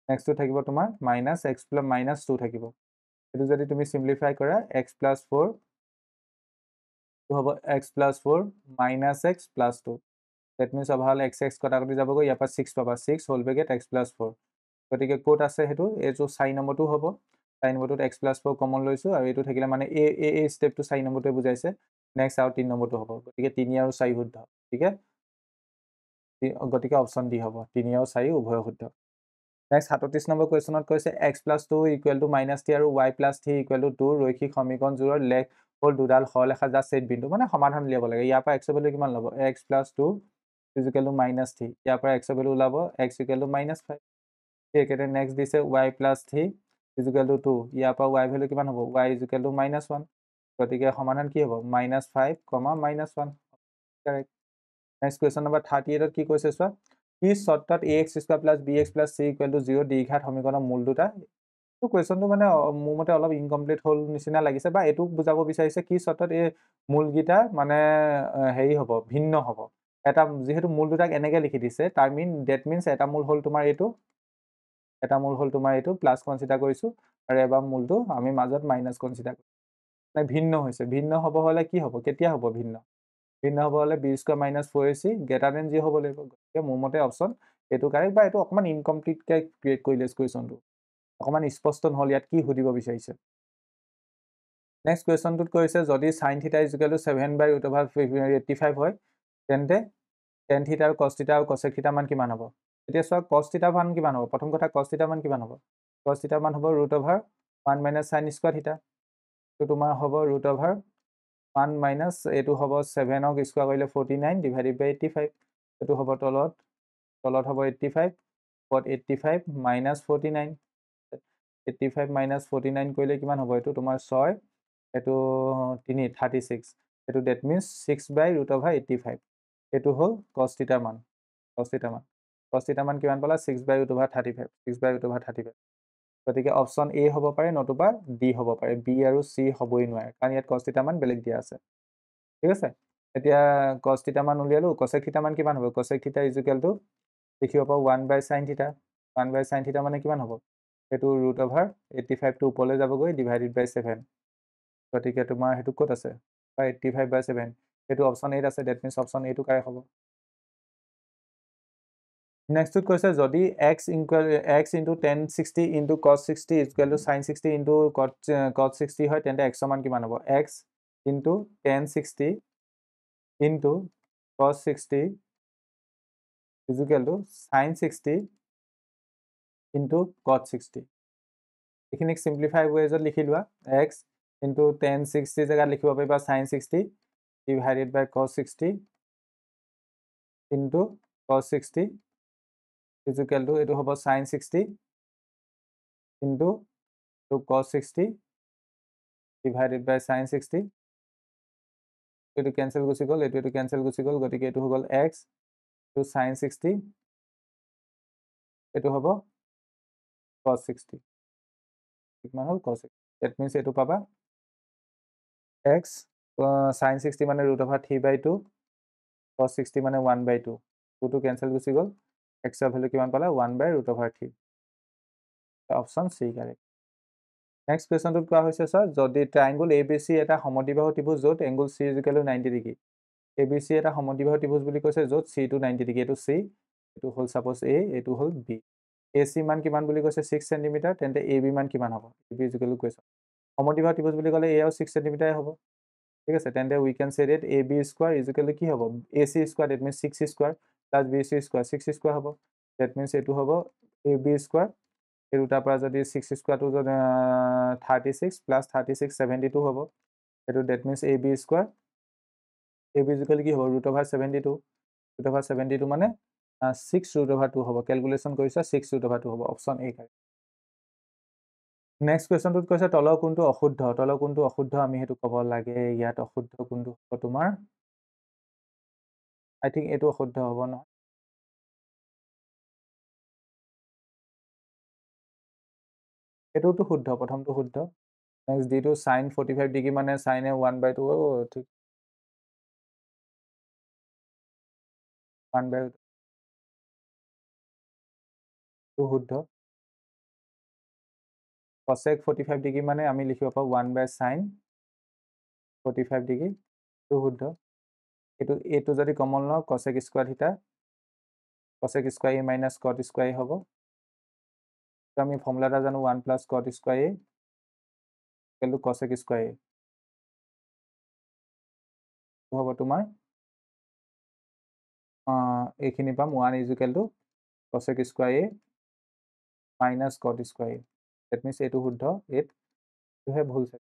নেক্সট টো থাকিব তোমাৰ মাইনাস x - 2 থাকিব এটো যদি তুমি সিম্পলিফাই কৰা x + 4 to have x plus 4 minus x plus 2 that means overall x কটাকটি যাবগৈ ইয়াৰ পৰা 6 পাবা 6 হোল ব্ৰেকেট x plus 4 গতিকে কোট আছে হেতু এই যে সাইন নম্বৰটো হ'ব সাইন নম্বৰটোত x plus 4 কমন লৈছো আৰু এটো থাকিলে মানে এই স্টেপটো সাইন নম্বৰটোৱে বুজাইছে নেক্সট আৰু 3 নম্বৰটো হ'ব গতিকে 3 আৰু 4 শুদ্ধ ঠিক আছে গতিকে অপচন ডি হ'ব 3 আৰু 4 উভয় শুদ্ধ নেক্সট 37 নম্বৰ কুৱেশ্যনত কৈছে x + 2 = -3 আৰু y + 3 = 2 ৰৈখিক সমীকৰণজোৰৰ লেখ হ'ল দুডাল সৰলৰেখা যা ছেদ বিন্দু মানে সমাধান উলিয়াব লাগে ইয়াৰ পৰা x ৰ ভ্যালু কিমান ল'ব x + 2 = -3 ইয়াৰ পৰা x ৰ ভ্যালু ওলাব x = -5 একেতে নেক্সট দিছে y + 3 = 2 ইয়াৰ পৰা y ভ্যালু কিমান হ'ব y = -1 গতিকে সমাধান কি হ'ব -5, -1 কাৰেক্ট নেক্সট কুৱেশ্যন নম্বৰ 38 ত কি কৈছে চোৱা কি শৰ্তত ax² + bx + c = 0 দ্বিঘাত সমীকৰণৰ মূল দুটা তো কুৱেশ্যনটো মানে মোৰ মতে অলপ ইনকমপ্লিট হ'ল নিচিনা লাগিছে বা এটো বুজাব বিচাৰিছে কি শৰ্তত এই মূলগিটা মানে হেৰি হ'ব ভিন্ন হ'ব এটা যেহেতু মূল দুটাক এনেকৈ লিখি দিছে তাৰ দ্যাট মিন্স এটা মূল হ'ল তোমাৰ এটো এটা মূল হ'ল তোমাৰ এটো প্লাস কনসিডাৰ কৰিছো আৰু এবাৰ মূলটো আমি মাজত মাইনাস কনসিডাৰ মানে ভিন্ন হৈছে ভিন্ন হ'ব হলে কি হ'ব কেতিয়া হ'ব ভিন্ন ভিন্ন হ'ব হলে b² - 4ac > 0 হ'ব লাগিব গতিকে মোৰ মতে অপচন এটো কাৰেক্ট বা এটো অকমান ইনকমপ্লিট কে ক্ৰিয়েট কৰিলে কুৱেশ্যনটো অকমান স্পষ্ট নহল ইয়াত কি সুধিব বিচাৰিছে নেক্সট কুৱেশ্যনটোত কৈছে যদি sin θ = 7/√85 হয় তেন্তে tan θ আৰু cos θ আৰু cosec θ মান কিমান হ'ব এতিয়া চোৱা cos θ মান কিমান হ'ব প্ৰথম কথা cos θ মান কিমান হ'ব cos θ মান হ'ব √1 - sin² θ তো তোমাৰ হ'ব √1 - এটো হ'ব 7 ক স্কয়াৰ কৰিলে 49 / 85 এটো হ'ব তলত হ'ব 85 ওপৰত 85 - 49 85 - 49 কৰিলে কিমান হ'ব এটো তোমাৰ 6 এটো 3 36 এটো দ্যাট মিন্স 6/√85 এটো হ'ল cos θ মান cos θ মান কিমান পালা 6/√35 6/√35 গতিকে অপশ্যন এ হ'ব পাৰে নতুবা ডি হ'ব পাৰে, বি আৰু চি হ'বই নোৱাৰে, কাৰণ ইয়াত cos θ মান বেলেগ দিয়া আছে। ঠিক আছে, এতিয়া cos θ মান উলিয়ালো, cosec θ মান কিমান হ'ব? cosec θ ইকুৱেল টু লিখিব পাৰোঁ 1/sin θ। 1/sin θ মানে কিমান হ'ব? সেইটো √85 টো ওপৰলৈ যাবগৈ /7। গতিকে তোমাৰ সেইটো ক'ত আছে? 85/7 সেইটো অপশ্যন এত আছে, ডেট মিনছ অপশ্যন এটো কাৰেক্ট হ'ব। নেক্সটটোত কৈছে যদি x into tan 60 into cos 60 equal to sin 60 into cot 60 হয়, তেন্তে x মান কিমান হ'ব? x into tan 60 into cos 60 equal to sin 60 into cot 60। এইখিনিক চিম্প্লিফাই ৱেজত লিখি লোৱা, x ইনটু tan 60 জেগাত লিখিব পাৰিবা sin 60 divided by cos 60 into cos 60 equal to এইটো হ'ব sin 60 into cos 60 divided by sin 60। এইটো কেঞ্চেল গুচি গ'ল, এইটো কেঞ্চেল গুচি গ'ল, গতিকে এইটো হৈ গ'ল x টু sin 60, এইটো হ'ব cos 60। কিমান হ'ল? cos 60। ডেট মিনছ এইটো পাবা x sin 60 মানে √3/2, cos 60 মানে 1/2, 2টো কেঞ্চেল গুচি গ'ল, x ৰ ভেলু কিমান পালা? 1/√3। Option C correct. নেক্সট কুৱেশ্যনটোত কোৱা হৈছে চোৱা, যদি ট্ৰাইংগুল ABC এটা সমদ্বিবাহু ত্ৰিভুজ য'ত angle C equal to 90 degree. ABC এটা সমদ্বিবাহু ত্ৰিভুজ বুলি কৈছে য'ত C টো 90 ডিগ্ৰী, এইটো C, এইটো হ'ল ছাপ'জ A, এইটো হ'ল B। AC মান কিমান বুলি কৈছে? 6 চেণ্টিমিটাৰ, তেন্তে AB মান কিমান হ'ব? AB equal to question. সমদ্বিবাহু ত্ৰিভুজ বুলি ক'লে A আৰু 6 চেণ্টিমিটাৰে হ'ব। ঠিক আছে, তেন্তে we can say that AB square equal to কি হ'ব? AC square, that means 6 square plus BC square, 6 square হ'ব। ডেট মিনছ এইটো হ'ব AB স্কোৱাৰ, এই দুটাৰ পৰা যদি 6 স্কোৱাৰটো যদি 36 প্লাছ 36 72 হ'ব, সেইটো that means AB square. AB equal কি হ'ব? √72। √72 মানে 6√2 হ'ব। কেলকুলেশ্যন কৰিছা, 6√2 হ'ব। Option A correct. নেক্সট কুৱেশ্যনটোত কৈছে তলৰ কোনটো অশুদ্ধ? তলৰ কোনটো অশুদ্ধ আমি সেইটো ক'ব লাগে। ইয়াত অশুদ্ধ কোনটো হ'ব তোমাৰ? আই থিংক এইটো অশুদ্ধ হ'ব নহয়। এইটোতো শুদ্ধ, প্ৰথমটো শুদ্ধ। নেক্সট ডিটো sin 45 ডিগ্ৰী মানে sin 1/2, ঠিক 1/2 শুদ্ধ। cosec 45 ডিগ্ৰী মানে আমি লিখিব পাৰোঁ 1/sin 45 ডিগ্ৰী, এইটো শুদ্ধ। এইটো যদি কমন লওঁ cosec স্কোৱাৰ থিটা, cosec square A minus cot square A হ'ব। আমি ফৰ্মুলা এটা জানো 1 plus cot square A equal to cosec square A। হ'ব তোমাৰ এইখিনি পাম 1 equal to cosec square A minus cot square A। Date means এইটো শুদ্ধ, এইটোহে ভুল চাগে।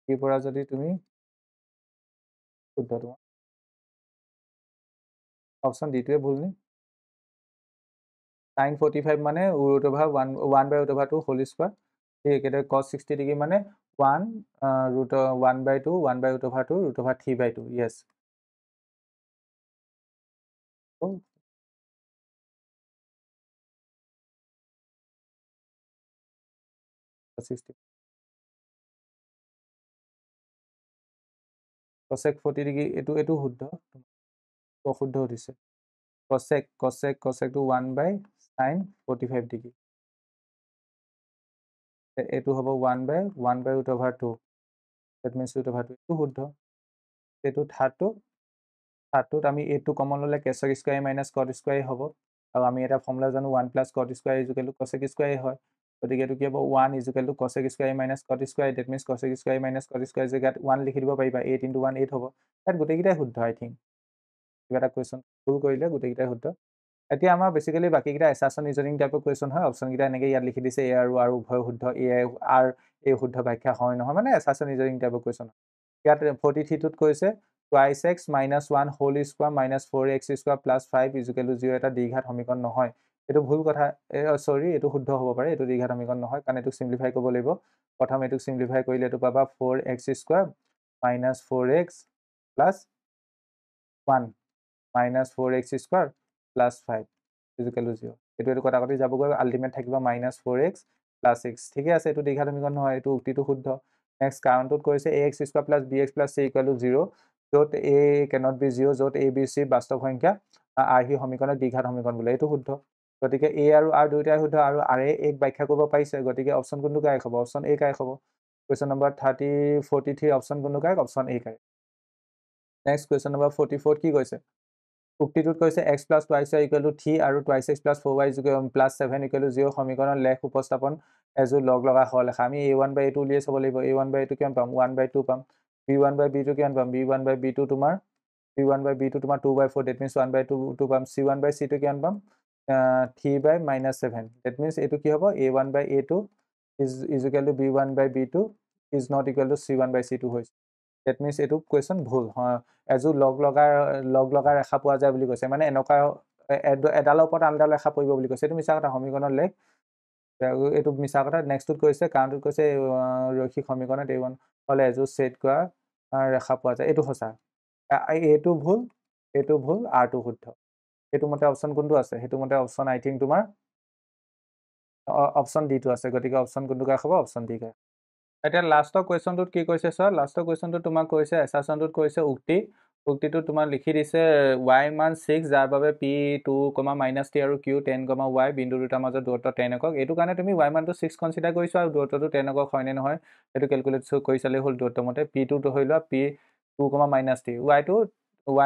ইয়াৰ পৰা যদি তুমি শুদ্ধ, তোমাৰ অপশ্যন ডিটোৱে ভুল নি? sin 45 মানে √1/2 হোল স্কোৱাৰ, ঠিক একেদৰে cos 60 ডিগ্ৰী মানে 1/2 1/2 য়েছ। cosec 40 ডিগ্ৰী এইটো শুদ্ধ, অশুদ্ধ উঠিছে। cosecটো 1/sin 45 ডিগ্ৰী, এইটো হ'ব 1/1/√2, ডেট মিনছ √2, এইটো শুদ্ধ। এইটো থাৰ্ডটোত আমি এইটো কমন ল'লে cosec square A minus cot square A হ'ব, আৰু আমি এটা ফৰ্মুলা জানো 1 plus cot square A equal to cosec square A হয়। গতিকে এইটো কি হ'ব? 1 equal to cosec square A minus cot square A, that means cosec square A minus cot square জেগাত 1 লিখি দিব পাৰিবা, 8 × 1 8 হ'ব। তাত গোটেইকেইটাই শুদ্ধ। আই থিংক কিবা এটা কুৱেশ্যন ভুল কৰিলে, গোটেইকেইটাই শুদ্ধ। এতিয়া আমাৰ বেছিকেলি বাকীকেইটা এছাৰশ্যন ৰিজনিং টাইপৰ কুৱেশ্যন হয়। অপশ্যনকেইটা এনেকৈ ইয়াত লিখি দিছে, এ আৰু উভয় শুদ্ধ, এই শুদ্ধ ব্যাখ্যা হয় নহয়, মানে এছাৰশ্যন ৰিজনিং টাইপৰ কুৱেশ্যন। ইয়াত 43টোত কৈছে twice x minus 1 whole square minus 4x square plus 5 equal to 0 এটা দ্বিঘাত সমীকৰণ নহয়। এইটো ভুল কথা, চৰি, এইটো শুদ্ধ হ'ব পাৰে, এইটো দ্বিঘাত সমীকৰণ নহয়, কাৰণ এইটোক চিম্প্লিফাই কৰিব লাগিব। প্ৰথম এইটোক চিম্প্লিফাই কৰিলে এইটো পাবা 4x square minus 4x plus 1 minus 4x square plus 5 equal to 0। এইটো কটাকটি যাবগৈ, আল্টিমেট থাকিব মাইনাছ 4x প্লাছ 6 ঠিকে আছে এইটো দ্বিঘাত সমীকৰণ নহয় এইটো উক্তিটো শুদ্ধ নেক্সট কাৰণটোত কৈছে ax² + bx + c = 0 য'ত a cannot be 0 য'ত a b c বাস্তৱ সংখ্যা আৰ্হি সমীকৰণৰ দ্বিঘাত সমীকৰণ বোলে এইটো শুদ্ধ গতিকে a আৰু r দুইটাই শুদ্ধ আৰু r এ এক ব্যাখ্যা কৰিব পাৰিছে গতিকে অপচন কোনটো কাৰেক্ট হ'ব অপচন a কাৰেক্ট হ'ব কুৱেশ্যন নম্বৰ 43 অপচন কোনটো correct option a correct next question number 44 কি কৈছে উক্তিটোত কৈছে x + y = 3 আৰু 2x + 4y + 7 = 0 সমীকৰণৰ লেখ উপস্থাপন এযোৰ লগ লগা হৰলেখা আমি a1/a2 উলিয়াই চাব লাগিব a1/a2 কিমান পাম 1/2 পাম b1/b2 কিমান পাম b1/b2 তোমাৰ 2/4 that means 1/2 পাম c1/c2 কিমান পাম 3/-7 that means এইটো কি হ'ব a1/a2 is equal to b1/b2 is not equal to c1/c2 হৈছে that means এইটো কুৱেশ্যন ভুল এযোৰ লগ লগা ৰেখা পোৱা যায় বুলি কৈছে মানে এনেকুৱা এডালৰ ওপৰত আনডাল ৰেখা পৰিব বুলি কৈছে এইটো মিছা কথা সমীকৰণৰ লেখ এইটো মিছা কথা নেক্সটটোত কৈছে কাৰণটোত কৈছে ৰৈখিক সমীকৰণত a1 হ'লে এযোৰ ছেট কৰা ৰেখা পোৱা যায় এইটো সঁচা এইটো ভুল আৰটো শুদ্ধ সেইটো মতে অপচন কোনটো আছে সেইটো মতে অপচন আই থিংক তোমাৰ অপচন ডিটো আছে গতিকে অপচন কোনটো কাৰেক্ট হ'ব অপচন ডি কাৰেক্ট এতিয়া লাষ্টৰ কুৱেশ্যনটোত কি কৈছে চোৱা লাষ্টৰ কুৱেশ্যনটোত তোমাক কৈছে এছাছনটোত কৈছে উক্তিটো তোমাৰ লিখি দিছে y মান 6 যাৰ বাবে p 2, - আৰু q 10, y বিন্দু দুটাৰ মাজত দূৰত্ব 10 একক এইটো কাৰণে তুমি y মানটো 6 কনচিডাৰ কৰিছো আৰু দূৰত্বটো 10 একক হয়নে নহয় সেইটো কেলকুলেট কৰি চালেই হ'ল দূৰত্ব মতে p2 ধৰি লোৱা p 2,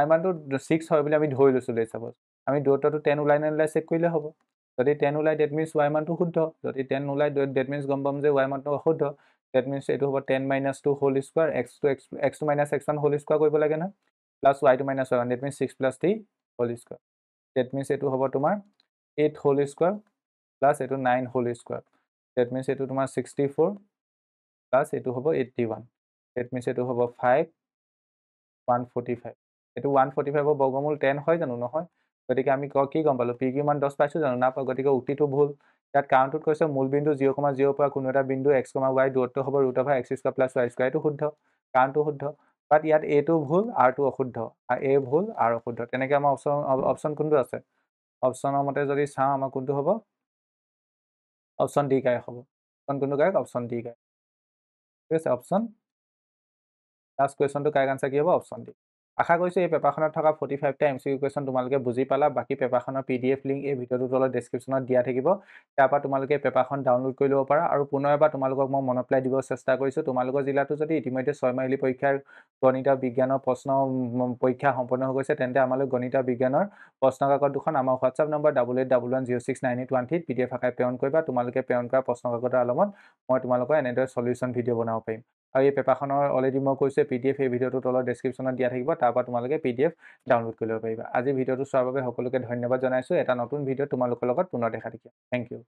y মানটো 6 হয় বুলি আমি ধৰি লৈছোঁ দেই চাপ'জ আমি দূৰত্বটো 10 ওলাই নোলাই চেক কৰিলে হ'ব যদি 10 ওলাই ডেট মিনছ y মানটো শুদ্ধ যদি 10 নোলাই ডেট মিনছ গম পাম যে y মানটো অশুদ্ধ ডেট মিনছ এইটো হ'ব 10 - 2 whole square x2 - x1 whole square কৰিব লাগে নহয় plus y2 - y1 that means 6 + 3 whole square that means এইটো হ'ব তোমাৰ 8 হোল স্কোৱাৰ প্লাছ এইটো 9 হোল স্কোৱাৰ ডেট মিনছ এইটো তোমাৰ 64 প্লাছ এইটো হ'ব 81 ডেট মিনছ এইটো হ'ব 145 এইটো 145 বৰ্গমূল 10 হয় জানো নহয় গতিকে আমি কি গম পালোঁ পি কিউ মান 10 পাইছোঁ জানো নাপাওঁ গতিকে উক্তিটো ভুল ইয়াত কাৰণটোত কৈছে মূল বিন্দু 0,0 পৰা কোনো এটা বিন্দু x, y দূৰত্ব হ'ব √(x² + y²) এইটো শুদ্ধ কাৰণটো শুদ্ধ বাট ইয়াত এটো ভুল আৰটো অশুদ্ধ এ ভুল আৰ অশুদ্ধ তেনেকৈ আমাৰ অপচন কোনটো আছে অপচনৰ মতে যদি চাওঁ আমাৰ কোনটো হ'ব অপচন ডি কাৰেক্ট হ'ব অপচন কোনটো কাৰেক্ট অপচন ডি কাৰেক্ট ঠিক আছে অপচন লাষ্ট কুৱেশ্যনটো কাৰেক্ট আনচাৰ কি হ'ব অপচন ডি আশা কৰিছোঁ এই পেপাৰখনত থকা 45টা MCQ কুৱেশ্যন তোমালোকে বুজি পালা বাকী পেপাৰখনৰ PDF লিংক এই ভিডিঅ'টোৰ তলত ডেছক্ৰিপশ্যনত দিয়া থাকিব তাৰপৰা তোমালোকে পেপাৰখন ডাউনলোড কৰি ল'ব পাৰা আৰু পুনৰ এবাৰ তোমালোকক মই মনত পেলাই দিব চেষ্টা কৰিছোঁ তোমালোকৰ জিলাতো যদি ইতিমধ্যে 6 মাহিলী পৰীক্ষাৰ গণিত বিজ্ঞানৰ প্ৰশ্ন পৰীক্ষা সম্পন্ন হৈ গৈছে তেন্তে আমালৈ গণিত বিজ্ঞানৰ প্ৰশ্ন কাকত দুখন আমাৰ হোৱাটছআপ নম্বৰ 8811069813 PDF আকাৰে প্ৰেৰণ কৰিবা তোমালোকে প্ৰেৰণ কৰা প্ৰশ্ন কাকতৰ আলমত মই তোমালোকৰ এনেদৰে সলিউশ্যন ভিডিঅ' বনাব পাৰিম আৰু এই পেপাৰখনৰ অলৰেডি মই কৈছোঁ PDF এই ভিডিঅ'টোৰ তলত ডেছক্ৰিপশ্যনত দিয়া থাকিব তাৰপৰা তোমালোকে PDF ডাউনলোড কৰি ল'ব পাৰিবা আজি ভিডিঅ'টো চোৱাৰ বাবে সকলোকে ধন্যবাদ জনাইছোঁ এটা নতুন ভিডিঅ' তোমালোকৰ লগত পুনৰ দেখা দেখিম থেংক ইউ